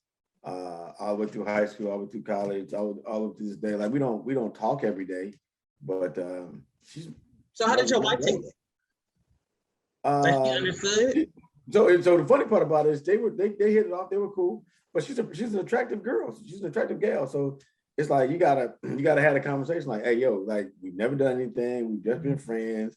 [SPEAKER 2] I went through high school, I went through college, all of this day. Like we don't talk every day, but she's.
[SPEAKER 6] So how did your wife take it? Like she understood.
[SPEAKER 2] So the funny part about it is they hit it off. They were cool, but she's an attractive girl. She's an attractive gal. So it's like you gotta have a conversation. Like, hey, yo, like we've never done anything. We've just been friends.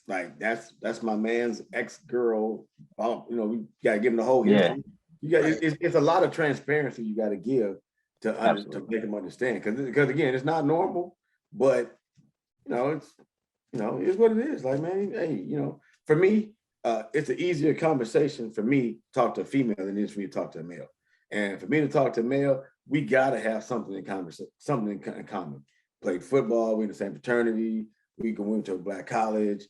[SPEAKER 2] Like that's my man's ex-girl. We gotta give him the whole history. Yeah. It's a lot of transparency you got to give to make them understand. Because again, it's not normal, but it's what it is. Like, man, hey, for me, it's an easier conversation for me to talk to a female than it is for me to talk to a male. And for me to talk to a male, we gotta have something in common. Played football, we're in the same fraternity, we went to a black college,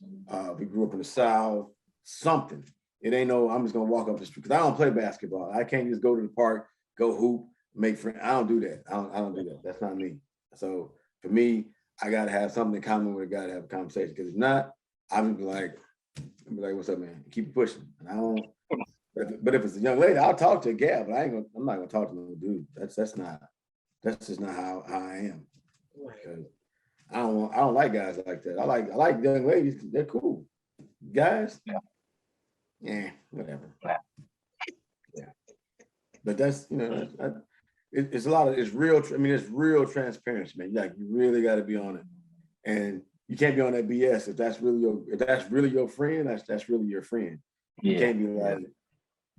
[SPEAKER 2] we grew up in the South, something. It ain't no, I'm just gonna walk up the street, because I don't play basketball. I can't just go to the park, go hoop, make friends. I don't do that. I don't do that. That's not me. So for me, I gotta have something in common with a guy to have a conversation. Because if not, I'm be like, what's up, man? Keep pushing. And I don't. But if it's a young lady, I'll talk to a gal, but I'm not gonna talk to no dude. That's just not how I am. Because I don't like guys like that. I like young ladies. They're cool. Guys, yeah, whatever. Yeah, but that's it's a lot of it's real. I mean, it's real transparency, man. Like you really got to be on it, and you can't be on that BS. If that's really your friend, that's really your friend. You can't be like,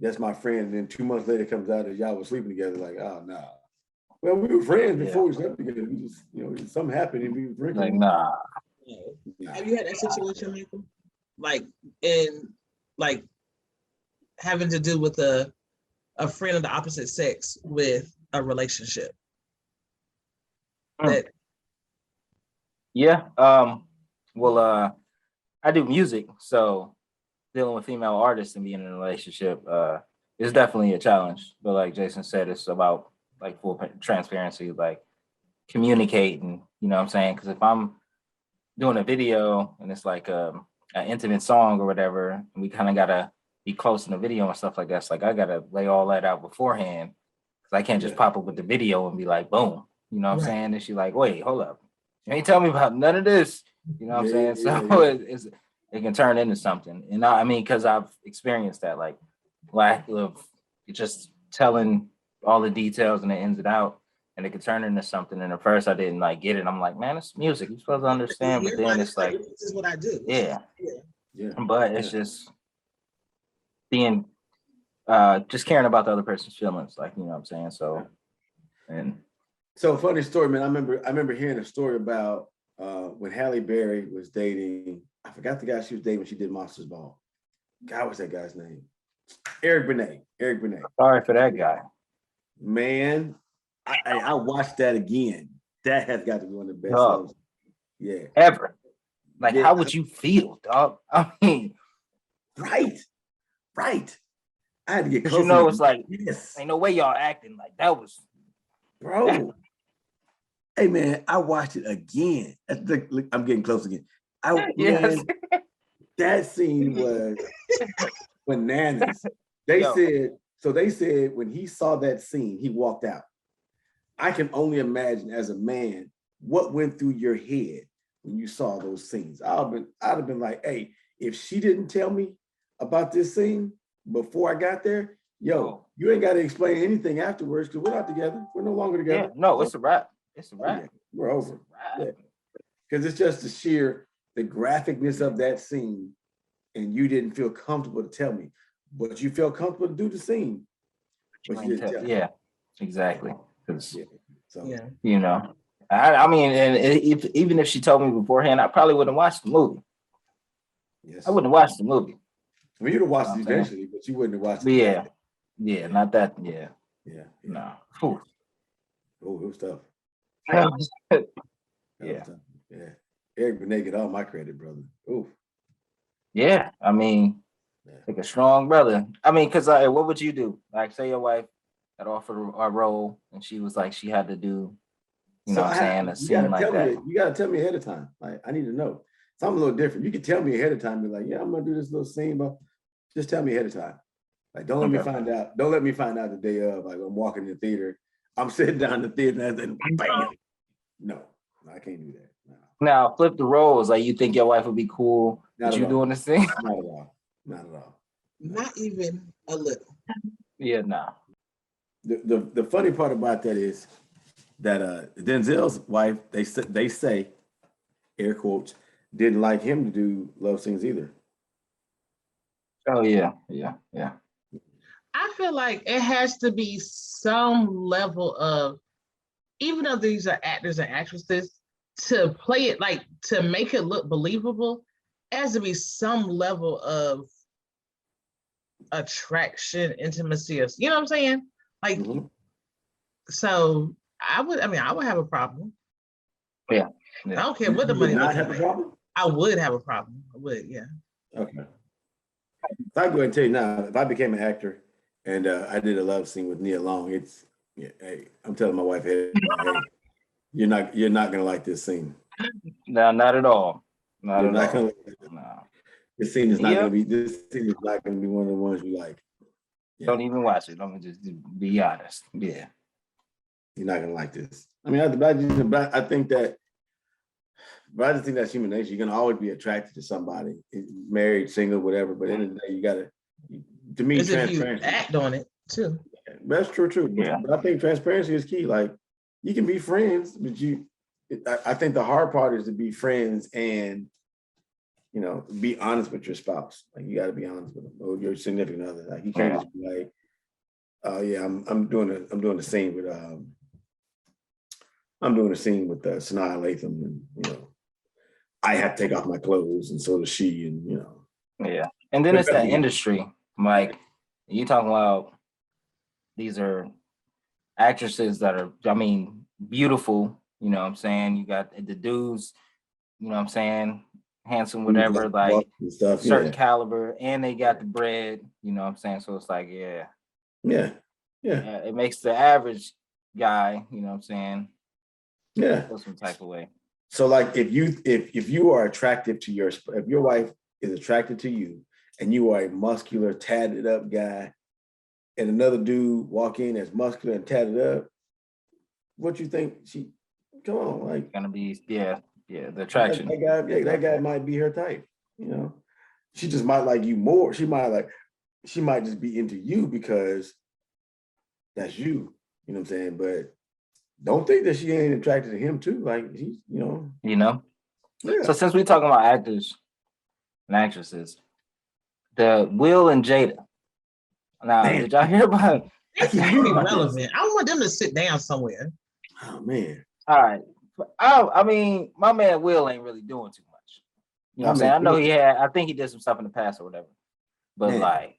[SPEAKER 2] that's my friend, and then 2 months later it comes out that y'all were sleeping together. Like, oh no. Well, we were friends before we slept together. We just something happened and we were drinking.
[SPEAKER 5] Like, nah.
[SPEAKER 6] Have you had that situation, Mychal? Like in like having to do with a friend of the opposite sex with a relationship? That
[SPEAKER 5] Yeah. Well, I do music, so dealing with female artists and being in a relationship is definitely a challenge. But like Jason said, it's about like full transparency, like communicating, you know what I'm saying? Because if I'm doing a video and it's like an intimate song or whatever, and we kind of gotta be close in the video and stuff like that. So like I gotta lay all that out beforehand, because I can't just pop up with the video and be like, boom, you know what I'm saying? And she's like, wait, hold up, you ain't tell me about none of this, you know what I'm saying? So it can turn into something, and I mean, because I've experienced that, like lack of just telling all the details and the ins and out, and it could turn into something. And at first I didn't like get it. I'm like, man, it's music, you're supposed to understand. But then it's like,
[SPEAKER 6] this is what I do.
[SPEAKER 5] Yeah. But it's just being just caring about the other person's feelings, like, you know what I'm saying? So, and
[SPEAKER 2] so funny story, man. I remember hearing a story about when Halle Berry was dating, I forgot the guy she was dating when she did Monsters Ball. God, what's that guy's name? Eric Benet.
[SPEAKER 5] Sorry for that guy.
[SPEAKER 2] Man, I watched that again. That has got to be one of the best shows. Yeah.
[SPEAKER 5] Ever. Like, how would you feel, dog? I mean,
[SPEAKER 2] right. I had to get close.
[SPEAKER 5] You know, it's like, ain't no way y'all acting like that was.
[SPEAKER 2] Bro. Hey, man, I watched it again. Look, I'm getting close again. Man, that scene was bananas. They said when he saw that scene, he walked out. I can only imagine as a man what went through your head when you saw those scenes. I'd have been like, hey, if she didn't tell me about this scene before I got there, you ain't got to explain anything afterwards, because we're not together. We're no longer together.
[SPEAKER 5] Yeah, no, it's a wrap. It's a wrap.
[SPEAKER 2] Yeah, we're over. Because it's just the graphicness of that scene, and you didn't feel comfortable to tell me, but you felt comfortable to do the scene. But you didn't tell me.
[SPEAKER 5] Yeah, exactly.
[SPEAKER 2] So,
[SPEAKER 5] you know, I mean, and even if she told me beforehand, I probably wouldn't watch the movie.
[SPEAKER 2] Yes,
[SPEAKER 5] I wouldn't watch the movie.
[SPEAKER 2] I mean, you'd have watched it eventually, but you wouldn't have watched it.
[SPEAKER 5] Yeah, not that. Yeah. No.
[SPEAKER 2] Oh, it was tough.
[SPEAKER 5] Yeah.
[SPEAKER 2] Eric Benet get all my credit, brother. Ooh.
[SPEAKER 5] Yeah, I mean, like a strong brother. I mean, because what would you do? Like, say your wife had offered a role and she was like, she had to do, you know what I'm saying, a scene like that.
[SPEAKER 2] You got to tell me ahead of time. Like, I need to know. So I'm a little different. You can tell me ahead of time, be like, yeah, I'm going to do this little scene, but just tell me ahead of time. Like, don't let me find out. Don't let me find out the day of, like, I'm walking in the theater. I'm sitting down in the theater and then bam. No, I can't do that. No.
[SPEAKER 5] Now, flip the roles. Like, you think your wife would be cool with you doing this thing?
[SPEAKER 2] Not at all. Not at all.
[SPEAKER 6] Not even a little.
[SPEAKER 5] Yeah, no.
[SPEAKER 2] The funny part about that is that Denzel's wife, they say, air quotes, didn't like him to do love scenes either.
[SPEAKER 5] Oh yeah.
[SPEAKER 6] I feel like it has to be some level of, even though these are actors and actresses, to play it, like, to make it look believable, it has to be some level of attraction, intimacy, you know what I'm saying? Like, so I would have a problem.
[SPEAKER 5] Yeah.
[SPEAKER 6] I don't care what the money.
[SPEAKER 2] Not have a problem?
[SPEAKER 6] I would have a problem. I would, yeah.
[SPEAKER 2] Okay. So I go ahead and tell you now, if I became an actor and I did a love scene with Nia Long, hey, I'm telling my wife, hey, you're not gonna like this scene.
[SPEAKER 5] No, not at all. Not at all.
[SPEAKER 2] This scene is not gonna be. This scene is not gonna be one of the ones you like.
[SPEAKER 5] Yeah. Don't even watch it. Let me just be honest. Yeah.
[SPEAKER 2] you're not gonna like this. I mean, I think that, but I just think that's human nature. You're gonna always be attracted to somebody, married, single, whatever. But at the end of the day, you gotta. To me,
[SPEAKER 6] As if you
[SPEAKER 2] transparency.
[SPEAKER 6] act on it too.
[SPEAKER 2] That's true.
[SPEAKER 5] Yeah.
[SPEAKER 2] But I think transparency is key. Like, you can be friends, but I think the hard part is to be friends and, you know, be honest with your spouse. Like, you got to be honest with them or your significant other. Like, you can't just be like, oh yeah, I'm doing the scene with Sanaa Latham, and you know, I have to take off my clothes, and so does she, and you know.
[SPEAKER 5] Yeah, and then it's that industry, Mike. You talking about these are actresses that are, I mean, beautiful. You know what I'm saying? You got the dudes, you know what I'm saying, handsome, whatever, like
[SPEAKER 2] stuff,
[SPEAKER 5] certain caliber, and they got the bread. You know what I'm saying? So it's like, yeah, it makes the average guy, you know what I'm saying, feel some type of way.
[SPEAKER 2] So like, if you are attractive to if your wife is attracted to you, and you are a muscular, tatted up guy, and another dude walk in that's muscular and tatted up, what you think come on, like,
[SPEAKER 5] Gonna be, the attraction.
[SPEAKER 2] That guy might be her type, you know. She just might like you more. She might just be into you because that's you. You know what I'm saying? But don't think that she ain't attracted to him too. Like, he's, you know.
[SPEAKER 5] You know?
[SPEAKER 2] Yeah.
[SPEAKER 5] So since we're talking about actors and actresses, the Will and Jada. Now, did y'all hear about it?
[SPEAKER 6] It's very relevant. I want them to sit down somewhere.
[SPEAKER 2] Oh man.
[SPEAKER 5] All right. I mean, my man Will ain't really doing too much. You know what I'm saying? I know I think he did some stuff in the past or whatever. But like,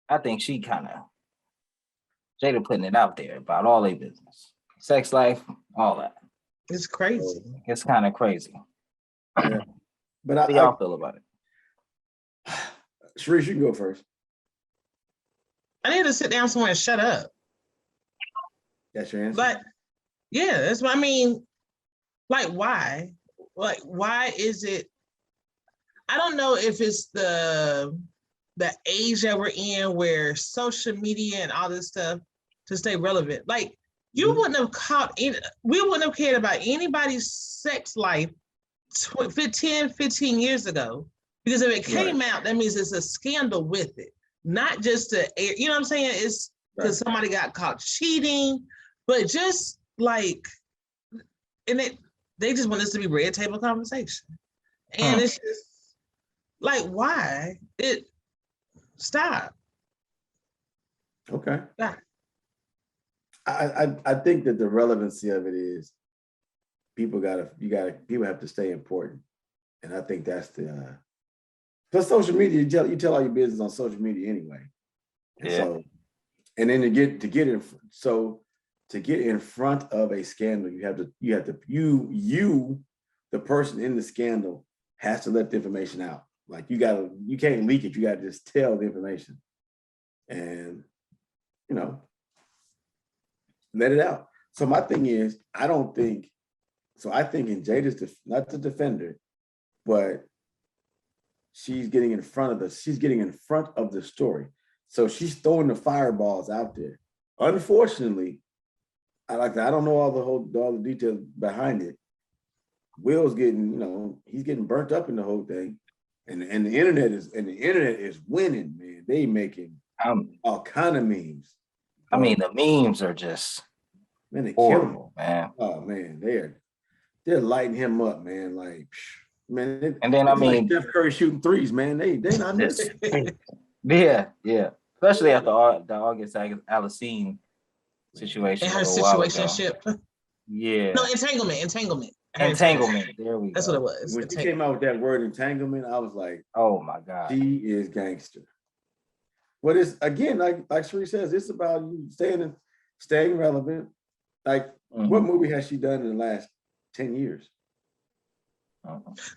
[SPEAKER 5] I think she kind of, Jada putting it out there about all their business. Sex life, all that.
[SPEAKER 6] It's crazy.
[SPEAKER 5] It's kind of crazy.
[SPEAKER 2] Yeah. But
[SPEAKER 5] how do y'all feel about it?
[SPEAKER 2] Charisse, you can go first.
[SPEAKER 6] I need to sit down somewhere and shut up.
[SPEAKER 2] That's your answer?
[SPEAKER 6] But yeah, that's what I mean. Like, why? Like, why is it? I don't know if it's the age that we're in where social media and all this stuff to stay relevant. Like, you wouldn't have we wouldn't have cared about anybody's sex life 15 years ago. Because if it came out, that means it's a scandal with it. Not just you know what I'm saying? It's because somebody got caught cheating, but just like, and they just want this to be red table conversation. And it's just like, why? Stop.
[SPEAKER 2] Okay.
[SPEAKER 6] Stop.
[SPEAKER 2] I think that the relevancy of it is people have to stay important. And I think that's because social media, you tell all your business on social media anyway. And so, and then to get in front of a scandal, the person in the scandal has to let the information out. Like, you can't leak it. You got to just tell the information and, you know, let it out. So my thing is, I think in Jada's, not the defender, but she's getting in front of the story. So she's throwing the fireballs out there. Unfortunately, I don't know all the details behind it. Will's he's getting burnt up in the whole thing. And the internet is winning, man. They making all kind of memes.
[SPEAKER 5] I mean, the memes are just horrible, man.
[SPEAKER 2] Oh man, they're lighting him up, man. Like, man.
[SPEAKER 5] And then
[SPEAKER 2] like Steph Curry shooting threes, man. They not missing.
[SPEAKER 5] Yeah. Especially after the August Alsina situation.
[SPEAKER 6] And her situationship.
[SPEAKER 5] Yeah.
[SPEAKER 6] No, entanglement.
[SPEAKER 5] There we go.
[SPEAKER 6] That's what it was.
[SPEAKER 2] When she came out with that word entanglement, I was like,
[SPEAKER 5] oh my God.
[SPEAKER 2] She is gangster. But it's, again, like Charisse says, it's about you staying relevant. Like, what movie has she done in the last 10 years?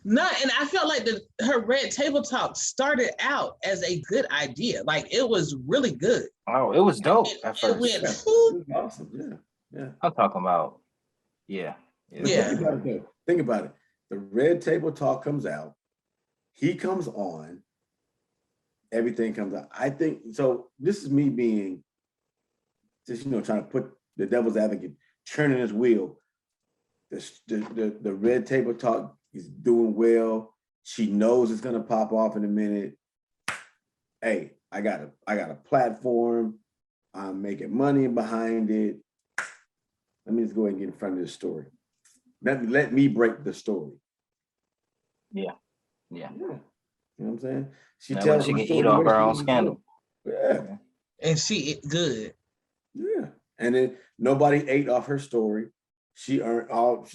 [SPEAKER 6] No, and I felt like her Red Table Talk started out as a good idea. Like, it was really good.
[SPEAKER 5] Oh, it was dope at first.
[SPEAKER 6] It went,
[SPEAKER 2] it was awesome. Yeah.
[SPEAKER 5] I'm talking about,
[SPEAKER 2] Think about it. The Red Table Talk comes out. He comes on. Everything comes out. I think so. This is me being just trying to the devil's advocate, turning his wheel. The red table talk is doing well. She knows it's gonna pop off in a minute. Hey, I got a platform. I'm making money behind it. Let me just go ahead and get in front of this story. Let me break the story.
[SPEAKER 5] Yeah.
[SPEAKER 2] You know what I'm saying? She
[SPEAKER 5] That
[SPEAKER 2] tells
[SPEAKER 5] way she
[SPEAKER 2] her
[SPEAKER 5] can eat
[SPEAKER 2] story
[SPEAKER 5] off
[SPEAKER 2] the way
[SPEAKER 5] her
[SPEAKER 2] she
[SPEAKER 5] own
[SPEAKER 2] wants to.
[SPEAKER 5] scandal.
[SPEAKER 2] Yeah.
[SPEAKER 6] And she good.
[SPEAKER 2] Yeah. And then nobody ate off her story. She earned all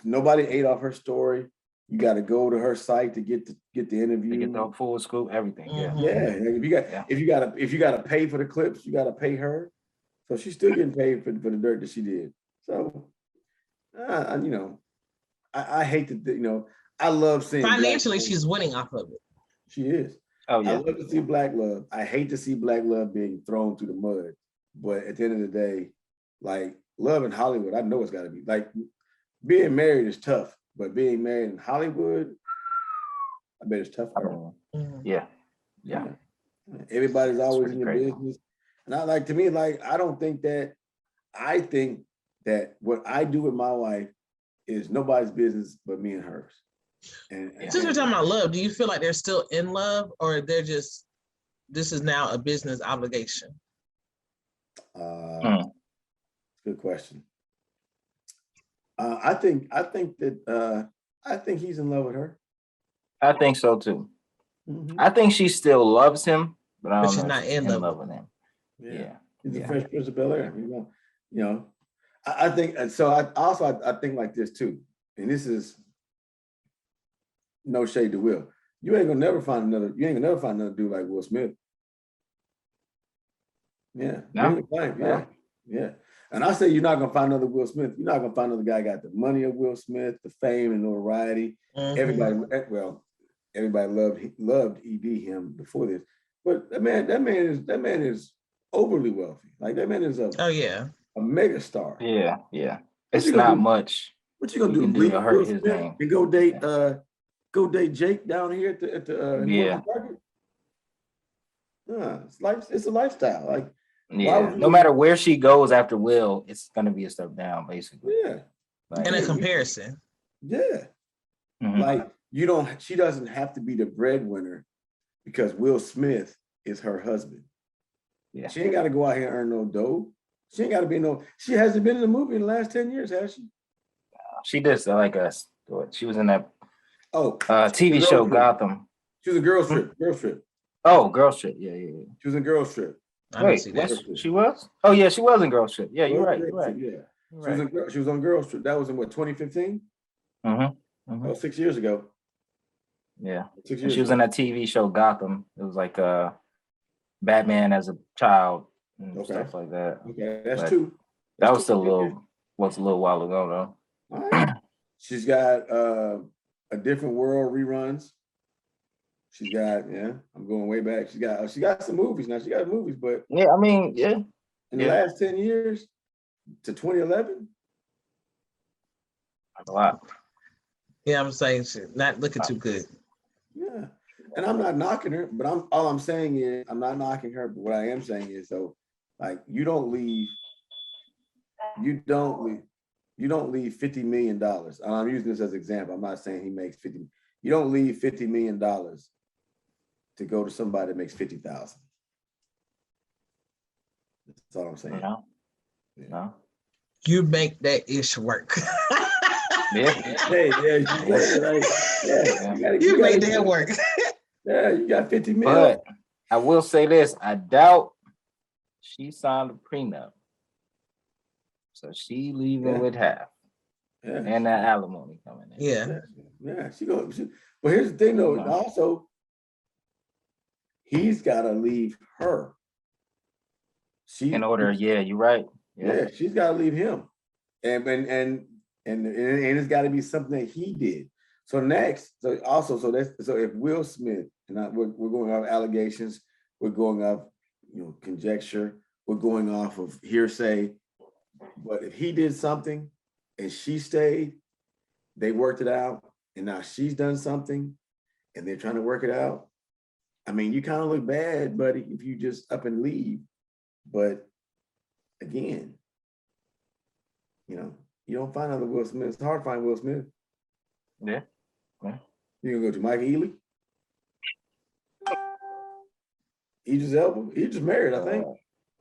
[SPEAKER 2] nobody ate off her story. You got to go to her site to get the interview.
[SPEAKER 5] To get the full scoop, everything.
[SPEAKER 6] Mhm.
[SPEAKER 2] Yeah. If you got to pay for the clips, you got to pay her. So she's still getting paid for the dirt that she did. So I hate to, I love seeing
[SPEAKER 6] Financially,
[SPEAKER 2] Black
[SPEAKER 6] she's winning off of it.
[SPEAKER 2] she is.
[SPEAKER 5] Oh
[SPEAKER 2] I
[SPEAKER 5] yeah.
[SPEAKER 2] love to see Black love. I hate to see Black love being thrown through the mud. But at the end of the day, like love in Hollywood, I know it's got to be like being married is tough, but being married in Hollywood, I bet it's tough.
[SPEAKER 5] Yeah.
[SPEAKER 2] Everybody's always in your
[SPEAKER 5] crazy.
[SPEAKER 2] business. And I think that what I do with my wife is nobody's business but me and hers. And
[SPEAKER 6] Since we're talking about love, do you feel like they're still in love, or they're just this is now a business obligation?
[SPEAKER 2] Good question. I think he's in love with her.
[SPEAKER 5] I think so too.
[SPEAKER 2] Mm-hmm.
[SPEAKER 5] I think she still loves him, but I don't
[SPEAKER 6] she's
[SPEAKER 5] know
[SPEAKER 6] not
[SPEAKER 5] if she's
[SPEAKER 6] in love
[SPEAKER 5] with him. Yeah.
[SPEAKER 2] He's a Fresh Prince of Bel-Air. I think so. I think like this too, and this is no shade to Will. You ain't gonna never find another dude like Will Smith. Yeah.
[SPEAKER 5] No?
[SPEAKER 2] Yeah. And I say you're not gonna find another Will Smith. You're not gonna find another guy got the money of Will Smith, the fame and notoriety.
[SPEAKER 6] Mhm.
[SPEAKER 2] Everybody loved him before this. But that man is overly wealthy. Like that man is a mega star.
[SPEAKER 5] Yeah. It's not much.
[SPEAKER 2] What you gonna do?
[SPEAKER 5] Can do
[SPEAKER 2] Leave
[SPEAKER 5] to hurt
[SPEAKER 2] Will
[SPEAKER 5] his
[SPEAKER 2] Smith
[SPEAKER 5] name.
[SPEAKER 2] and go date Jake down here at the
[SPEAKER 5] Yeah.
[SPEAKER 2] Target? It's a lifestyle. Like
[SPEAKER 5] no matter where she goes after Will, it's gonna be a step down, basically.
[SPEAKER 2] Yeah.
[SPEAKER 5] Like,
[SPEAKER 6] In a comparison.
[SPEAKER 2] Yeah.
[SPEAKER 5] Mhm.
[SPEAKER 2] Like she doesn't have to be the breadwinner because Will Smith is her husband.
[SPEAKER 5] Yeah.
[SPEAKER 2] She ain't got to go out here and earn no dough. She ain't got to be she hasn't been in a movie in the last 10 years, has she?
[SPEAKER 5] She did like us. She was in that TV
[SPEAKER 2] Girl
[SPEAKER 5] show
[SPEAKER 2] Trip.
[SPEAKER 5] Gotham.
[SPEAKER 2] She was in Girls Trip. Girls Trip.
[SPEAKER 5] Oh, Girls Trip. Yeah.
[SPEAKER 2] She was in Girls Trip.
[SPEAKER 5] Wait, she was? Oh yeah, she was in Girls Trip. Yeah, you're right.
[SPEAKER 2] Yeah. She was on Girls Trip. That was in what, 2015? That was 6 years ago.
[SPEAKER 5] Yeah.
[SPEAKER 2] 6 years
[SPEAKER 5] She was
[SPEAKER 2] ago.
[SPEAKER 5] in that TV show Gotham. It was like Batman as a child and stuff like that.
[SPEAKER 2] Okay, that's two.
[SPEAKER 5] That was still a little while ago though.
[SPEAKER 2] All right. She's got A Different World reruns. She's got, I'm going way back. She got some movies now. She got movies, but
[SPEAKER 5] yeah, I mean, yeah.
[SPEAKER 2] In the last 10 years to 2011,
[SPEAKER 5] that's a lot.
[SPEAKER 6] Yeah, I'm saying she's not looking too good.
[SPEAKER 2] Yeah, and I'm not knocking her, but all I'm saying is I'm not knocking her. But what I am saying is, so like you don't leave $50 million. I'm using this as an example. I'm not saying he makes 50. You don't leave $50 million to go to somebody that makes 50,000. That's all I'm saying.
[SPEAKER 5] No.
[SPEAKER 6] You make that ish work.
[SPEAKER 2] You
[SPEAKER 6] made that work.
[SPEAKER 2] Yeah, you got 50 million.
[SPEAKER 5] But I will say this: I doubt she signed a prenup, so she leaving with half, and that alimony coming in.
[SPEAKER 2] Yeah. She goes. But here's the thing, though. Also, he's got to leave her.
[SPEAKER 5] In order, you're right.
[SPEAKER 2] Yeah, she's got to leave him, and it's got to be something that he did. So if Will Smith, and we're going off allegations, we're going off conjecture, we're going off of hearsay, but if he did something and she stayed, they worked it out, and now she's done something, and they're trying to work it out. I mean, you kind of look bad, buddy, if you just up and leave, but again, you know, you don't find another Will Smith. It's hard to find Will Smith.
[SPEAKER 5] Yeah.
[SPEAKER 2] You gonna go to Mychal Ealy? Idris Elba? He just married, I think.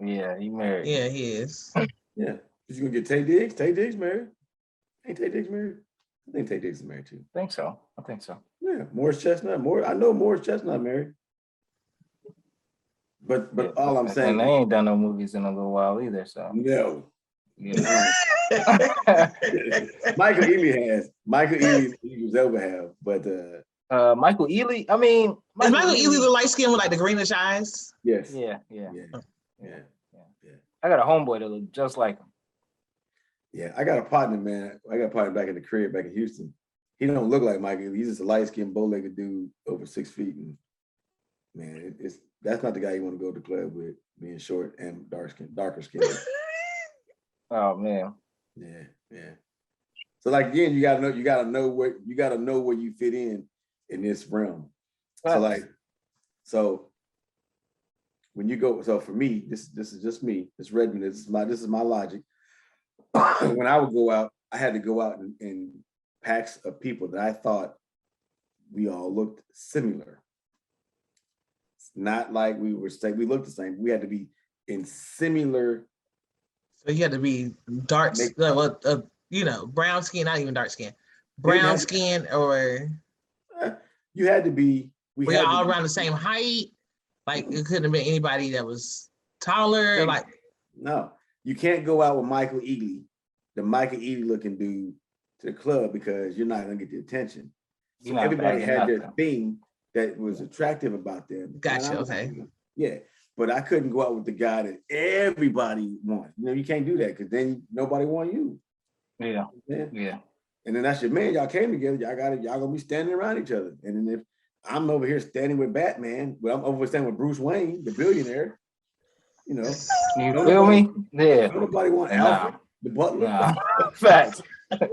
[SPEAKER 5] Yeah, he married.
[SPEAKER 6] Yeah, he is.
[SPEAKER 2] Yeah. You gonna get Tay Diggs? Tay Diggs married? Ain't Tay Diggs married? I think Tay Diggs is married too.
[SPEAKER 5] I think so.
[SPEAKER 2] Yeah, Morris Chestnut. I know Morris Chestnut married. But all I'm saying,
[SPEAKER 5] and they ain't done no movies in a little while either. So
[SPEAKER 2] no.
[SPEAKER 5] yeah.
[SPEAKER 2] Mychal Ealy has. Mychal Ealy and Idris Elba have, but
[SPEAKER 5] Mychal Ealy. I mean,
[SPEAKER 6] Is Mychal Ealy the light skin with like the greenish eyes?
[SPEAKER 2] yes.
[SPEAKER 5] Yeah.
[SPEAKER 2] Yeah.
[SPEAKER 5] I got a homeboy that look just like him.
[SPEAKER 2] Yeah, I got a partner, man. I got a partner back in the crib back in Houston. He don't look like Mychal Ealy. He's just a light-skinned, bow-legged dude over 6 feet. And man, that's not the guy you want to go to the club with, being short and darker skin.
[SPEAKER 5] Oh man.
[SPEAKER 2] Yeah. So like again, you gotta know where you fit in this realm. So when you go, so for me, this is just me. This Redmond. This is my logic. When I would go out, I had to go out in packs of people that I thought we all looked similar. It's not like we looked the same. We had to be in similar.
[SPEAKER 6] So you had to be dark, brown skin, not even dark skin. Brown skin, or
[SPEAKER 2] you had to be.
[SPEAKER 6] We all around the same height. Like it couldn't have been anybody that was taller. Like
[SPEAKER 2] no, you can't go out with Mychal Ealy, the Mychal Ealy looking dude, to the club because you're not gonna get the attention. So everybody had their thing that was attractive about them.
[SPEAKER 6] Gotcha. Okay.
[SPEAKER 2] Yeah, but I couldn't go out with the guy that everybody wants. You know, you can't do that because then nobody want you.
[SPEAKER 5] Yeah.
[SPEAKER 2] And then that's your man. Y'all came together. Y'all gonna be standing around each other. And then if I'm over here standing with Batman, but I'm over standing with Bruce Wayne, the billionaire. You know,
[SPEAKER 5] you feel me? Yeah.
[SPEAKER 2] Nobody want Alfred, the butler.
[SPEAKER 5] Nah. Facts.
[SPEAKER 2] So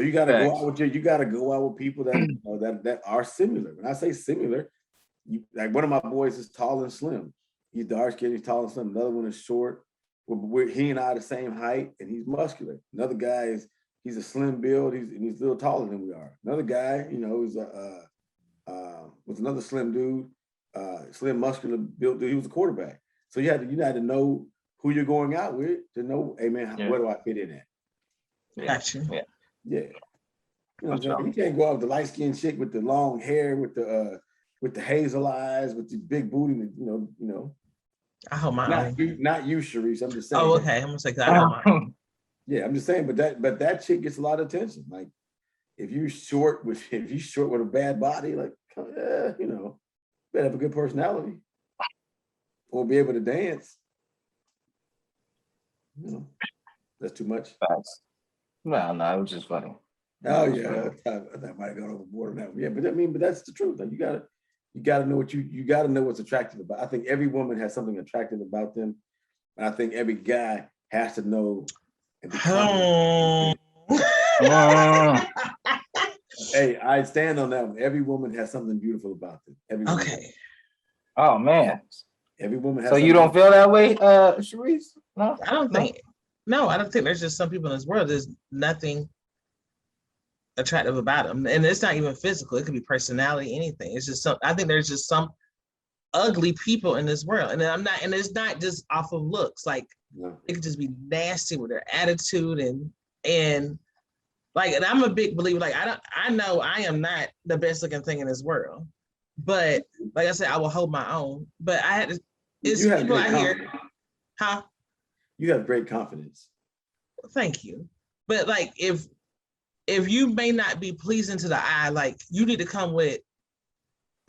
[SPEAKER 2] you gotta go out with people that are similar. When I say similar, like one of my boys is tall and slim. He's dark skinned, he's tall and slim. Another one is short. He and I are the same height, and he's muscular. Another guy he's a slim build. He's a little taller than we are. Another guy, was another slim dude, slim muscular built dude. He was a quarterback. So you had to know who you're going out with to know, hey man, where do I fit in at?
[SPEAKER 6] Gotcha.
[SPEAKER 2] Yeah. You know, you can't go out with the light skinned chick with the long hair, with the hazel eyes, with the big booty, you know.
[SPEAKER 6] I hope my
[SPEAKER 2] not you, Charisse. I'm just saying.
[SPEAKER 6] Oh, okay. I'm gonna say that.
[SPEAKER 2] Yeah, I'm just saying, but that chick gets a lot of attention. Like if you short with a bad body, like better have a good personality or be able to dance. That's too much.
[SPEAKER 5] No, it was just funny.
[SPEAKER 2] Oh yeah, I might have gone overboard on that one. Yeah, but that's the truth. Like you gotta know you gotta know what's attractive about. I think every woman has something attractive about them, and I think every guy has to know. Hey, I stand on that one. Every woman has something beautiful about them.
[SPEAKER 6] Okay.
[SPEAKER 5] Oh man.
[SPEAKER 2] Every woman has.
[SPEAKER 5] So you don't feel that way, Charisse? No,
[SPEAKER 6] I don't think. No, I don't think there's just some people in this world. There's nothing attractive about them, and it's not even physical. It could be personality, anything. It's just I think there's just some ugly people in this world, and it's not just off of looks. Like it could just be nasty with their attitude and like. And I'm a big believer. Like I know I am not the best looking thing in this world, but like I said, I will hold my own. But I had to. It's people out here, huh?
[SPEAKER 2] You have great confidence.
[SPEAKER 6] Thank you. But like if you may not be pleasing to the eye, like you need to come with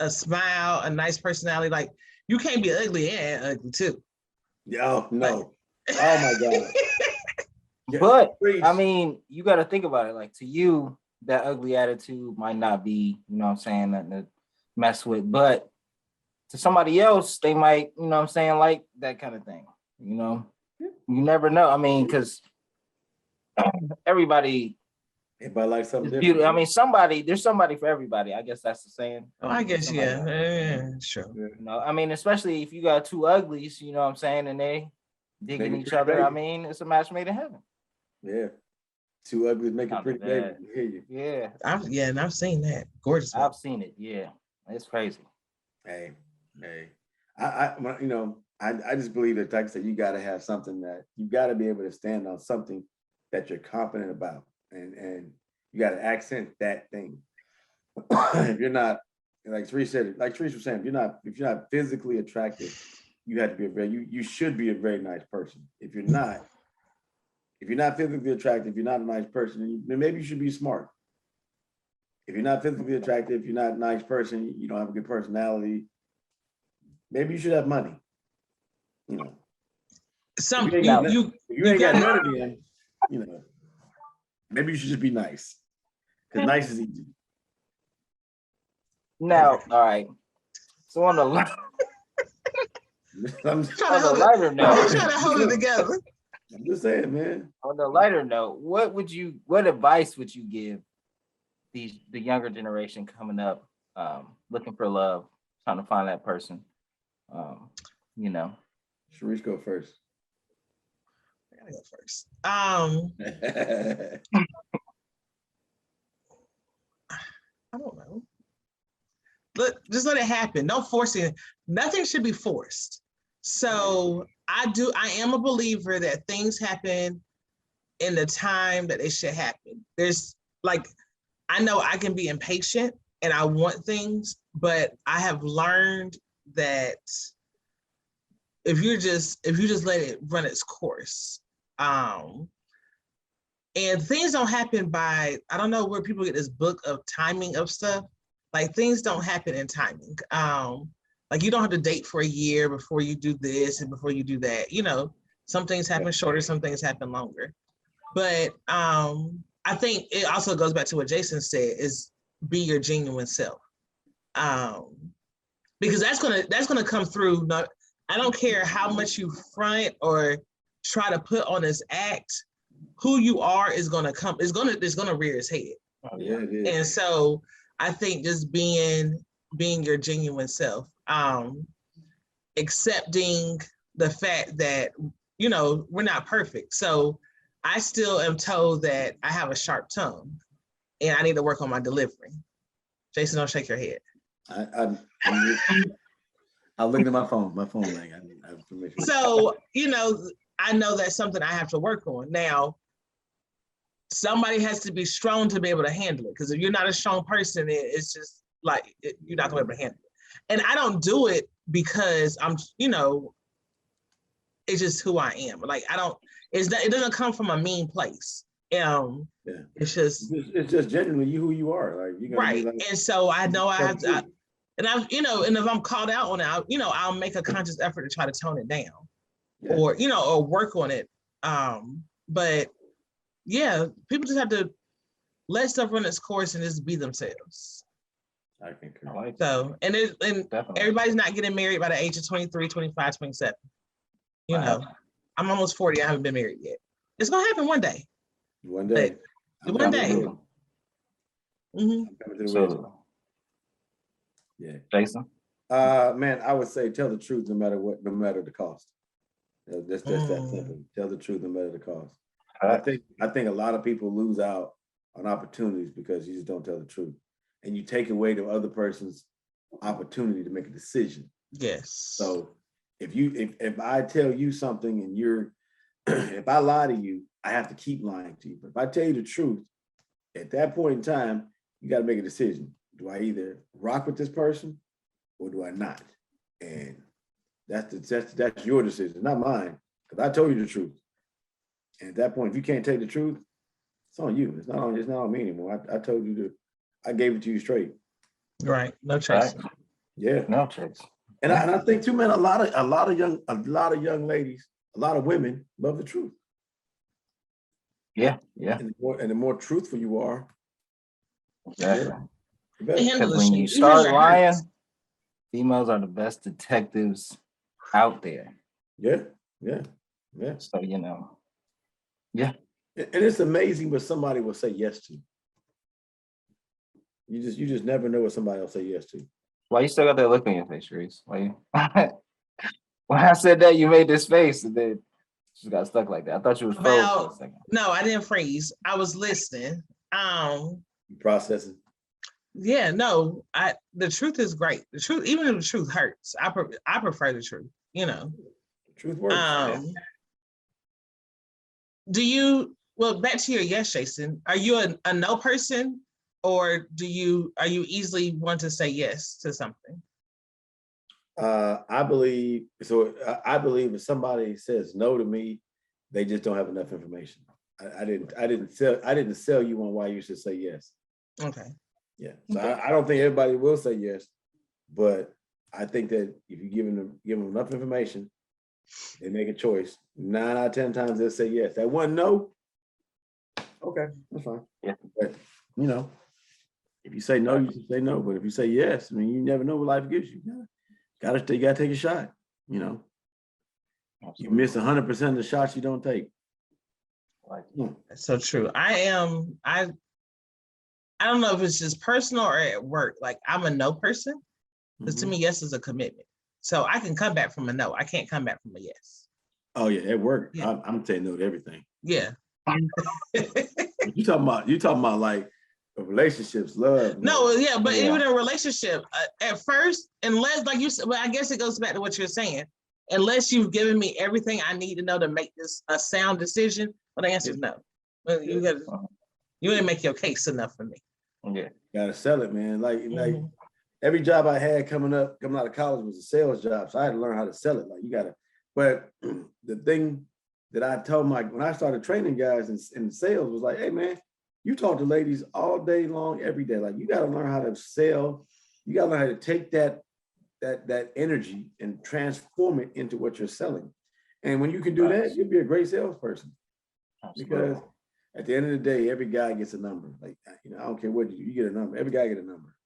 [SPEAKER 6] a smile, a nice personality. Like you can't be ugly and ugly too.
[SPEAKER 2] Oh no. Oh my God.
[SPEAKER 5] But I mean, you got to think about it. Like to you, that ugly attitude might not be, nothing to mess with. But to somebody else, they might, like that kind of thing. You never know. I mean, because everybody
[SPEAKER 2] like something different.
[SPEAKER 5] I mean, there's somebody for everybody. I guess that's the saying.
[SPEAKER 6] Oh, I guess, yeah, sure.
[SPEAKER 5] I mean, especially if you got two uglies, and they digging
[SPEAKER 2] Make it
[SPEAKER 5] each
[SPEAKER 2] pretty,
[SPEAKER 5] other. I
[SPEAKER 2] baby.
[SPEAKER 5] mean, it's a match made in heaven.
[SPEAKER 2] Yeah. Two uglies make a
[SPEAKER 5] Not
[SPEAKER 2] pretty
[SPEAKER 5] bad.
[SPEAKER 2] baby. I hear you.
[SPEAKER 5] Yeah,
[SPEAKER 6] And I've seen that. Gorgeous.
[SPEAKER 5] I've seen it. Yeah, it's crazy.
[SPEAKER 2] Hey. I just believe that, like I said, you got to have something that you got to be able to stand on something that you're confident about, and you got to accent that thing. If you're not, like Charisse was saying, if you're not physically attractive, you have to be you should be a very nice person. If you're not physically attractive, you're not a nice person, then maybe you should be smart. If you're not physically attractive, you're not a nice person, you don't have a good personality, maybe you should have money. You know,
[SPEAKER 6] Some
[SPEAKER 2] if you ain't got none of them, you know, maybe you should just be nice, because nice is easy.
[SPEAKER 5] Now, all right. So on the lighter note,
[SPEAKER 6] He's trying to hold it together.
[SPEAKER 2] I'm just saying, man.
[SPEAKER 5] On the lighter note, what advice would you give the younger generation coming up, looking for love, trying to find that person? You know.
[SPEAKER 2] Charisse, go first.
[SPEAKER 6] I gotta go first. I don't know. Just let it happen. Don't force it. Nothing should be forced. So I am a believer that things happen in the time that it should happen. There's I know I can be impatient and I want things, but I have learned that if you just let it run its course, and things don't happen by, I don't know where people get this book of timing of stuff. Like things don't happen in timing. Like you don't have to date for a year before you do this and before you do that. You know, some things happen shorter, some things happen longer. But I think it also goes back to what Jason said, is be your genuine self. Because that's gonna come through. I don't care how much you front or try to put on this act, who you are is gonna come, it's gonna rear its head.
[SPEAKER 2] Yeah, it is.
[SPEAKER 6] And so I think just being your genuine self, accepting the fact that, you know, we're not perfect. So I still am told that I have a sharp tongue and I need to work on my delivery. Jason, don't shake your head.
[SPEAKER 2] I'm looking at my phone. My phone rang. I have permission.
[SPEAKER 6] So, you know, I know that's something I have to work on. Now, somebody has to be strong to be able to handle it. Because if you're not a strong person, it's just like, you're not gonna be able to handle it. And I don't do it because I'm, you know, it's just who I am. Like, it doesn't come from a mean place. It's just
[SPEAKER 2] genuinely you who you are. Like, you're gonna
[SPEAKER 6] right.
[SPEAKER 2] be like,
[SPEAKER 6] and so I know I have to, and if I'm called out on it, I'll make a conscious effort to try to tone it down, or work on it. But yeah, people just have to let stuff run its course and just be themselves.
[SPEAKER 2] I concur.
[SPEAKER 6] So, and everybody's not getting married by the age of 23, 25, 27. You know, I'm almost 40. I haven't been married yet. It's gonna happen one day.
[SPEAKER 2] One day.
[SPEAKER 6] One day.
[SPEAKER 5] So,
[SPEAKER 2] yeah.
[SPEAKER 5] Jason?
[SPEAKER 2] Man, I would say tell the truth no matter the cost. That's that simple. Tell the truth no matter the cost. I think a lot of people lose out on opportunities because you just don't tell the truth. And you take away the other person's opportunity to make a decision.
[SPEAKER 6] Yes.
[SPEAKER 2] So if I tell you something and if I lie to you, I have to keep lying to you. But if I tell you the truth, at that point in time, you got to make a decision. Do I either rock with this person or do I not? And that's your decision, not mine, because I told you the truth. And at that point, if you can't take the truth, it's on you. It's not on me anymore. I told you I gave it to you straight.
[SPEAKER 6] Right. No chase.
[SPEAKER 2] Yeah.
[SPEAKER 5] No chase.
[SPEAKER 2] And I think too, man, a lot of young ladies, a lot of women love the truth.
[SPEAKER 5] Yeah.
[SPEAKER 2] And the more truthful you are,
[SPEAKER 5] exactly.
[SPEAKER 2] Because
[SPEAKER 5] when you start lying, females are the best detectives out there.
[SPEAKER 2] Yeah.
[SPEAKER 5] So yeah.
[SPEAKER 2] And it's amazing what somebody will say yes to. You just never know what somebody will say yes to.
[SPEAKER 5] Why you still got that look on your face, Charisse? Why you? When I said that, you made this face, and then Just got stuck like that. I thought you was froze for a
[SPEAKER 6] About
[SPEAKER 5] second.
[SPEAKER 6] no, I didn't freeze. I was listening.
[SPEAKER 2] You processing?
[SPEAKER 6] Yeah, no, the truth is great. The truth, even if the truth hurts, I prefer the truth, you know.
[SPEAKER 2] Truth works.
[SPEAKER 6] Do you, well, back to your yes, Jason, are you a no person, or are you easily want to say yes to something?
[SPEAKER 2] I believe if somebody says no to me, they just don't have enough information. I didn't sell you on why you should say yes.
[SPEAKER 6] Okay.
[SPEAKER 2] Yeah. So I don't think everybody will say yes, but I think that if you give them enough information, they make a choice. 9 out of 10 times they'll say yes. That one no, okay, that's fine.
[SPEAKER 5] Yeah.
[SPEAKER 2] But you know, if you say no, you just say no. But if you say yes, I mean, you never know what life gives you. You gotta take a shot. You know, you miss 100% of the shots you don't take.
[SPEAKER 6] That's so true. I don't know if it's just personal or at work. Like, I'm a no person, because to me, yes is a commitment. So I can come back from a no. I can't come back from a yes.
[SPEAKER 2] Oh yeah, at work,
[SPEAKER 6] Yeah.
[SPEAKER 2] I'm saying no to everything.
[SPEAKER 6] Yeah.
[SPEAKER 2] You talking about like relationships, love.
[SPEAKER 6] No, yeah, but even in a relationship, at first, unless, like you said, well, I guess it goes back to what you're saying. Unless you've given me everything I need to know to make this a sound decision, well, the answer is no. Well, you didn't make your case enough for me.
[SPEAKER 5] Yeah.
[SPEAKER 2] Gotta sell it, man. Like every job I had coming out of college was a sales job. So I had to learn how to sell it. Like you gotta, but the thing that I told when I started training guys in sales was like, hey man, you talk to ladies all day long, every day. Like you gotta learn how to sell. You gotta learn how to take that energy and transform it into what you're selling. And when you can do that, you'll be a great salesperson. Absolutely. Because at the end of the day, every guy gets a number. Like, you know, I don't care what you get a number. Every guy get a number.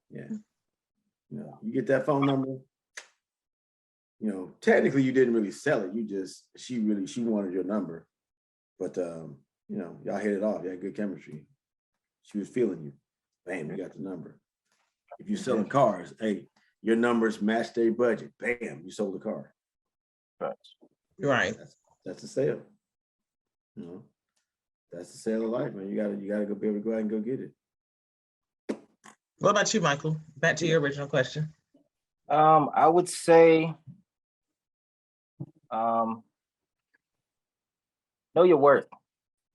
[SPEAKER 2] Yeah. You know, you get that phone number. You know, technically you didn't really sell it. She wanted your number. But you know, y'all hit it off. You had good chemistry. She was feeling you. Bam, you got the number. If you're selling cars, hey, your numbers match their budget. Bam, you sold the car.
[SPEAKER 6] Right.
[SPEAKER 2] That's a sale. You know, that's the sale of life, man. You gotta go be able to go out and go get it.
[SPEAKER 6] What about you, Mychal? Back to your original question.
[SPEAKER 5] I would say, know your worth.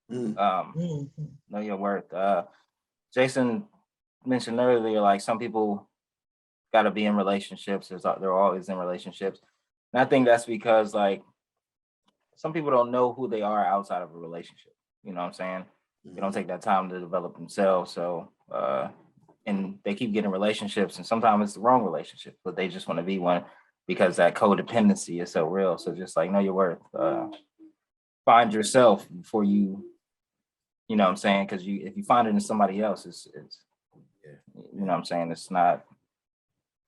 [SPEAKER 5] Know your worth. Jason mentioned earlier, like some people got to be in relationships. They're always in relationships, and I think that's because like some people don't know who they are outside of a relationship. You know what I'm saying? They don't take that time to develop themselves. So, and they keep getting relationships, and sometimes it's the wrong relationship, but they just want to be one because that codependency is so real. So just like know your worth. Find yourself before you know what I'm saying? Because if you find it in somebody else, it's you know what I'm saying? It's not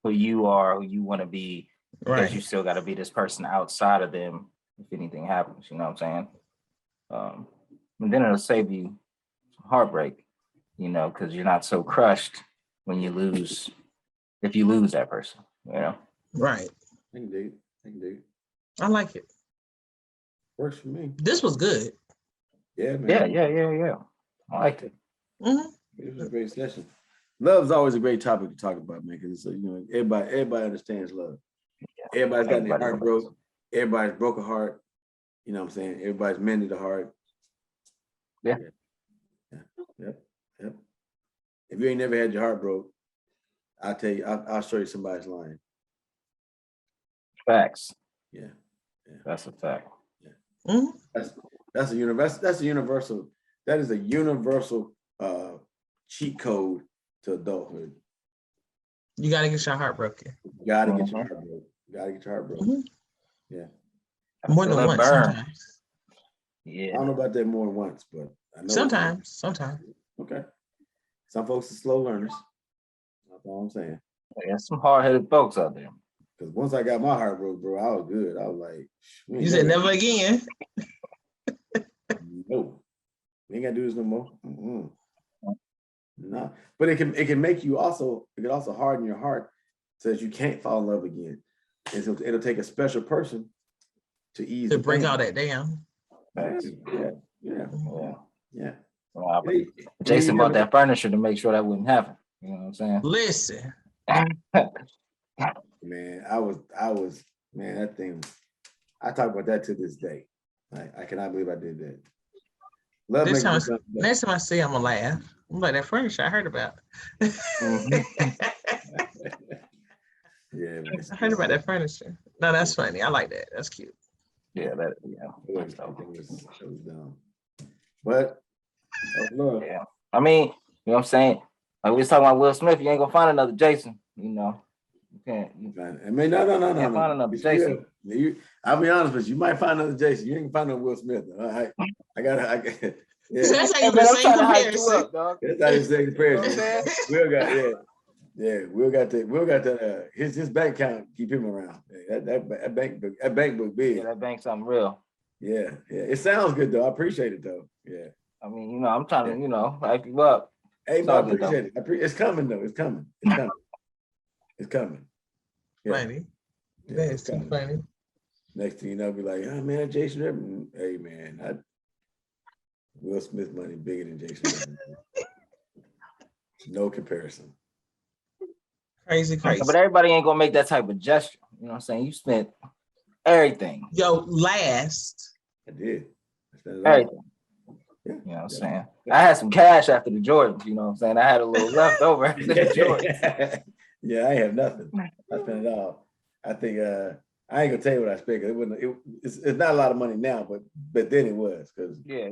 [SPEAKER 5] who you are, who you want to be, because you still got to be this person outside of them if anything happens, you know what I'm saying? And then it'll save you heartbreak, you know, because you're not so crushed when you lose, if you lose that person, you know?
[SPEAKER 6] Right.
[SPEAKER 2] I can do it.
[SPEAKER 6] I like it.
[SPEAKER 2] Works for me.
[SPEAKER 6] This was good.
[SPEAKER 2] Yeah, man.
[SPEAKER 5] Yeah. I liked it.
[SPEAKER 2] It was a great session. Love's always a great topic to talk about, man, because you know, everybody understands love. Everybody's got their heart broke. Everybody's broke a heart. You know what I'm saying? Everybody's mended a heart.
[SPEAKER 5] Yeah.
[SPEAKER 2] Yep. If you ain't never had your heart broke, I'll tell you, I'll show you somebody's lying.
[SPEAKER 5] Facts.
[SPEAKER 2] Yeah.
[SPEAKER 5] That's a fact.
[SPEAKER 2] Yeah. That's a universal. That is a universal cheat code to adulthood.
[SPEAKER 6] You got to get your heart broken.
[SPEAKER 2] You got to get your heart broken. Yeah.
[SPEAKER 6] More than once sometimes.
[SPEAKER 5] Yeah.
[SPEAKER 2] I don't know about that more than once, but I know
[SPEAKER 6] Sometimes.
[SPEAKER 2] Okay. Some folks are slow learners. That's all I'm saying.
[SPEAKER 5] There's some hard-headed folks out there.
[SPEAKER 2] Because once I got my heart broke, bro, I was good. I was like,
[SPEAKER 6] you said never again.
[SPEAKER 2] No, we ain't gotta do this no more. No, but it can make you also. It can also harden your heart so that you can't fall in love again. And so it'll take a special person to ease
[SPEAKER 6] To
[SPEAKER 2] the
[SPEAKER 6] break
[SPEAKER 2] pain.
[SPEAKER 6] all that down.
[SPEAKER 2] Yeah.
[SPEAKER 5] Wow, but Jason bought that furniture to make sure that wouldn't happen. You know what I'm saying?
[SPEAKER 6] Listen.
[SPEAKER 2] Man, I was, man, that thing, I talk about that to this day. Like, I cannot believe I did that. Love
[SPEAKER 6] Next
[SPEAKER 2] making
[SPEAKER 6] time I see, I'm gonna laugh. I'm like that furniture I heard about.
[SPEAKER 2] Yeah, man.
[SPEAKER 6] I heard about that furniture. No, that's funny. I like that. That's cute.
[SPEAKER 5] Yeah,
[SPEAKER 2] It was dumb. But look.
[SPEAKER 5] Yeah. I mean, you know what I'm saying? Like we was talking about Will Smith, you ain't gonna find another Jason, you know. You can't.
[SPEAKER 2] I mean, no.
[SPEAKER 5] Can't find another Jason.
[SPEAKER 2] I'll be honest with you. You might find another Jason. You ain't find no Will Smith. I got. Yeah.
[SPEAKER 6] So that's how you the same comparison.
[SPEAKER 2] That's how you say comparison. Will got that. His bank account keep him around. That bank book big.
[SPEAKER 5] Yeah, that bank something real.
[SPEAKER 2] Yeah. It sounds good though. I appreciate it though. Yeah.
[SPEAKER 5] I mean, you know, I'm trying to, you know, hype you up.
[SPEAKER 2] Hey, but I appreciate it. It's coming though. It's coming. It's coming. Yeah.
[SPEAKER 6] Funny. That's too funny.
[SPEAKER 2] Next thing you know, be like, oh man, Jason Ribbon. Hey man, Will Smith money bigger than Jason Ribbon. No comparison.
[SPEAKER 6] Crazy.
[SPEAKER 5] But everybody ain't gonna make that type of gesture. You know what I'm saying? You spent everything.
[SPEAKER 6] Yo, last.
[SPEAKER 2] I did. I spent it all.
[SPEAKER 5] Everything. You know what I'm saying? I had some cash after the Jordans, you know what I'm saying? I had a little left over after the Jordans.
[SPEAKER 2] Yeah, I have nothing. I spent it all. I think I ain't gonna tell you what I spent. It's not a lot of money now, but then it was because
[SPEAKER 5] yeah.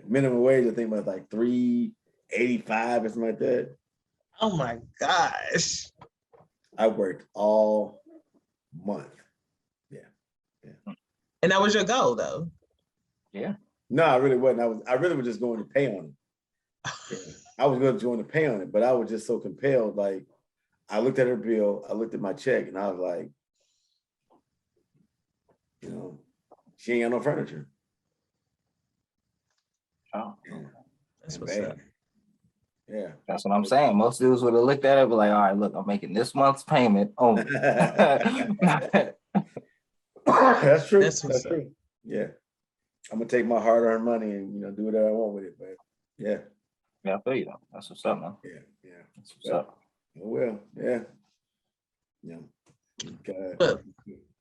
[SPEAKER 2] Minimum wage, I think was like $3.85 or something like that.
[SPEAKER 6] Oh my gosh.
[SPEAKER 2] I worked all month. Yeah.
[SPEAKER 6] And that was your goal though.
[SPEAKER 5] Yeah.
[SPEAKER 2] No, I really wasn't. I really was just going to pay on it. Yeah. I was going to pay on it, but I was just so compelled. Like, I looked at her bill, I looked at my check, and I was like, you know, she ain't got no furniture.
[SPEAKER 5] Oh,
[SPEAKER 6] that's what's up.
[SPEAKER 2] Yeah.
[SPEAKER 5] That's what I'm saying. Most dudes would have looked at it, but like, all right, look, I'm making this month's payment only.
[SPEAKER 2] That's true.
[SPEAKER 6] That's
[SPEAKER 2] true. Yeah. I'm gonna take my hard-earned money and do whatever I want with it. But yeah.
[SPEAKER 5] Yeah, I feel you though. That's what's up, man.
[SPEAKER 2] Yeah.
[SPEAKER 5] That's what's up.
[SPEAKER 2] Oh, well, yeah.
[SPEAKER 6] But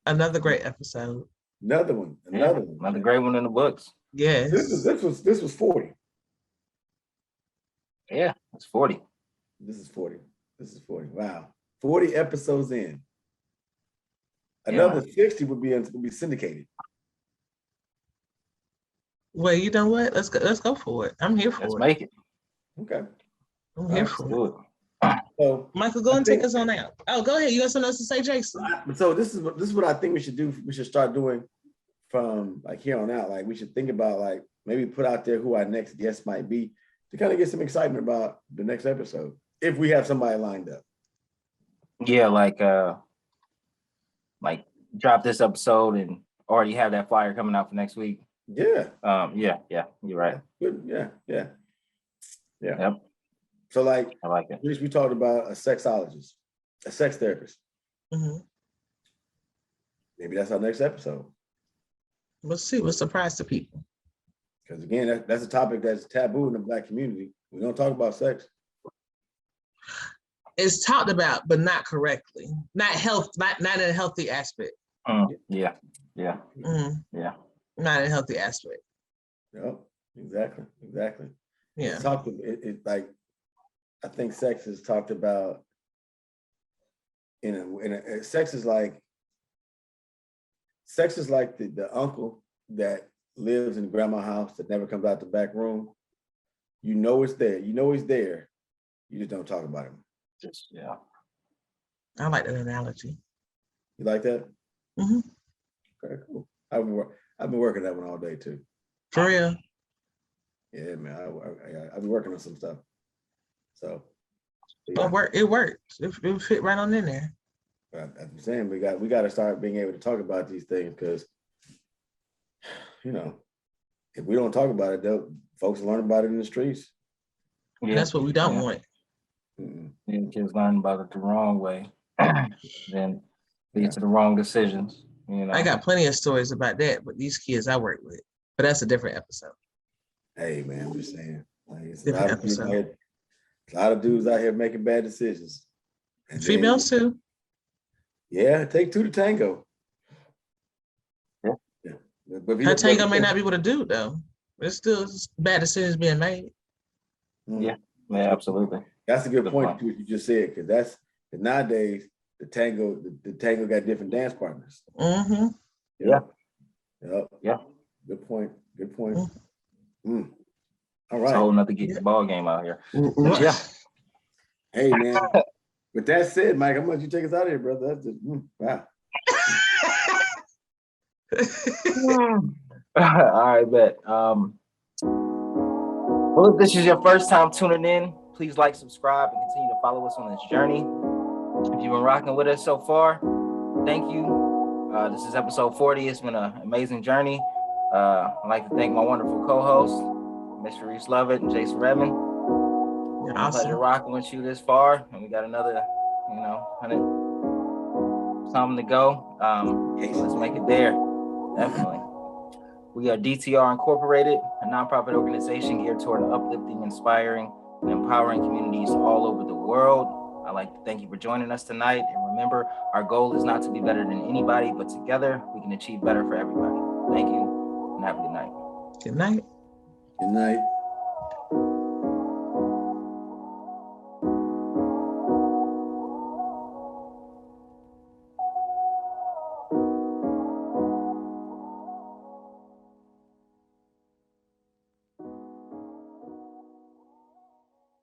[SPEAKER 6] another great episode.
[SPEAKER 2] Another one.
[SPEAKER 5] Another great one in the books.
[SPEAKER 6] Yes.
[SPEAKER 2] This was 40.
[SPEAKER 5] Yeah, it's 40.
[SPEAKER 2] This is 40. Wow. 40 episodes in. Another 60 would be syndicated.
[SPEAKER 6] Well, you know what? Let's go for it. I'm here for
[SPEAKER 5] Let's
[SPEAKER 6] it.
[SPEAKER 5] make it.
[SPEAKER 2] Okay.
[SPEAKER 6] I'm here for it.
[SPEAKER 2] So
[SPEAKER 6] Michael, go and take us on out. Oh, go ahead. You got something else to say, Jason?
[SPEAKER 2] So this is what I think we should do. We should start doing from like here on out. Like we should think about like maybe put out there who our next guest might be to kind of get some excitement about the next episode if we have somebody lined up.
[SPEAKER 5] Yeah, like drop this episode and already have that flyer coming out for next week.
[SPEAKER 2] Yeah.
[SPEAKER 5] Yeah, you're right.
[SPEAKER 2] Good. Yeah.
[SPEAKER 5] Yep.
[SPEAKER 2] So like
[SPEAKER 5] I like it.
[SPEAKER 2] We talked about a sexologist, a sex therapist.
[SPEAKER 6] Mm-hmm.
[SPEAKER 2] Maybe that's our next episode.
[SPEAKER 6] We'll see. We'll surprise the people.
[SPEAKER 2] Because again, that's a topic that's taboo in the Black community. We don't talk about sex.
[SPEAKER 6] It's talked about, but not correctly. Not in a healthy aspect.
[SPEAKER 5] Yeah.
[SPEAKER 6] Mm-hmm.
[SPEAKER 5] Yeah.
[SPEAKER 6] Not in a healthy aspect.
[SPEAKER 2] No, exactly.
[SPEAKER 6] Yeah.
[SPEAKER 2] It's like I think sex is talked about sex is like the uncle that lives in grandma's house that never comes out the back room. You know it's there. You know he's there. You just don't talk about him.
[SPEAKER 5] Yeah.
[SPEAKER 6] I like that analogy.
[SPEAKER 2] You like that?
[SPEAKER 6] Mm-hmm.
[SPEAKER 2] Okay, cool. I've been working that one all day too.
[SPEAKER 6] For real?
[SPEAKER 2] Yeah, man. I've been working on some stuff. So
[SPEAKER 6] yeah. It works. It fit right on in there.
[SPEAKER 2] I'm saying we got to start being able to talk about these things because if we don't talk about it, folks learn about it in the streets.
[SPEAKER 6] Yeah. That's what we don't want.
[SPEAKER 5] Yeah, kids learn about it the wrong way, then lead to the wrong decisions. You know,
[SPEAKER 6] I got plenty of stories about that, but these kids I work with. But that's a different episode.
[SPEAKER 2] Hey man, I'm just saying. Like, it's
[SPEAKER 6] Different
[SPEAKER 2] a
[SPEAKER 6] episode.
[SPEAKER 2] lot of dudes out here making bad decisions. And
[SPEAKER 6] Females too.
[SPEAKER 2] Yeah, take two to tango.
[SPEAKER 5] Yeah.
[SPEAKER 2] Yeah. But if you
[SPEAKER 6] Her
[SPEAKER 2] look-
[SPEAKER 6] tango may not be with a dude though. There's still bad decisions being made.
[SPEAKER 5] Yeah. Yeah, absolutely.
[SPEAKER 2] That's a good
[SPEAKER 5] Good
[SPEAKER 2] point
[SPEAKER 5] point.
[SPEAKER 2] to what you just said, because nowadays the tango got different dance partners.
[SPEAKER 6] Mm-hmm.
[SPEAKER 5] Yeah.
[SPEAKER 2] Yep.
[SPEAKER 5] Yeah.
[SPEAKER 2] Good point. Good point.
[SPEAKER 6] Mm.
[SPEAKER 2] All
[SPEAKER 5] It's a
[SPEAKER 2] right.
[SPEAKER 5] whole nother ball game out here. But yeah.
[SPEAKER 2] Hey man. With that said, Mike, how much you take us out of here, brother? That's just wow.
[SPEAKER 5] All right, bet. Well, if this is your first time tuning in, please like, subscribe, and continue to follow us on this journey. If you've been rocking with us so far, thank you. This is episode 40. It's been an amazing journey. I'd like to thank my wonderful co-hosts, Miss Charisse Lovett and Jason Redmond. It's been a pleasure rocking with you this far, and we got another, 100 something to go. Let's make it there. Definitely. We are DTR Incorporated, a nonprofit organization geared toward uplifting, inspiring, and empowering communities all over the world. I'd like to thank you for joining us tonight. And remember, our goal is not to be better than anybody, but together we can achieve better for everybody. Thank you, and have a good night.
[SPEAKER 6] Good night.
[SPEAKER 2] Good night.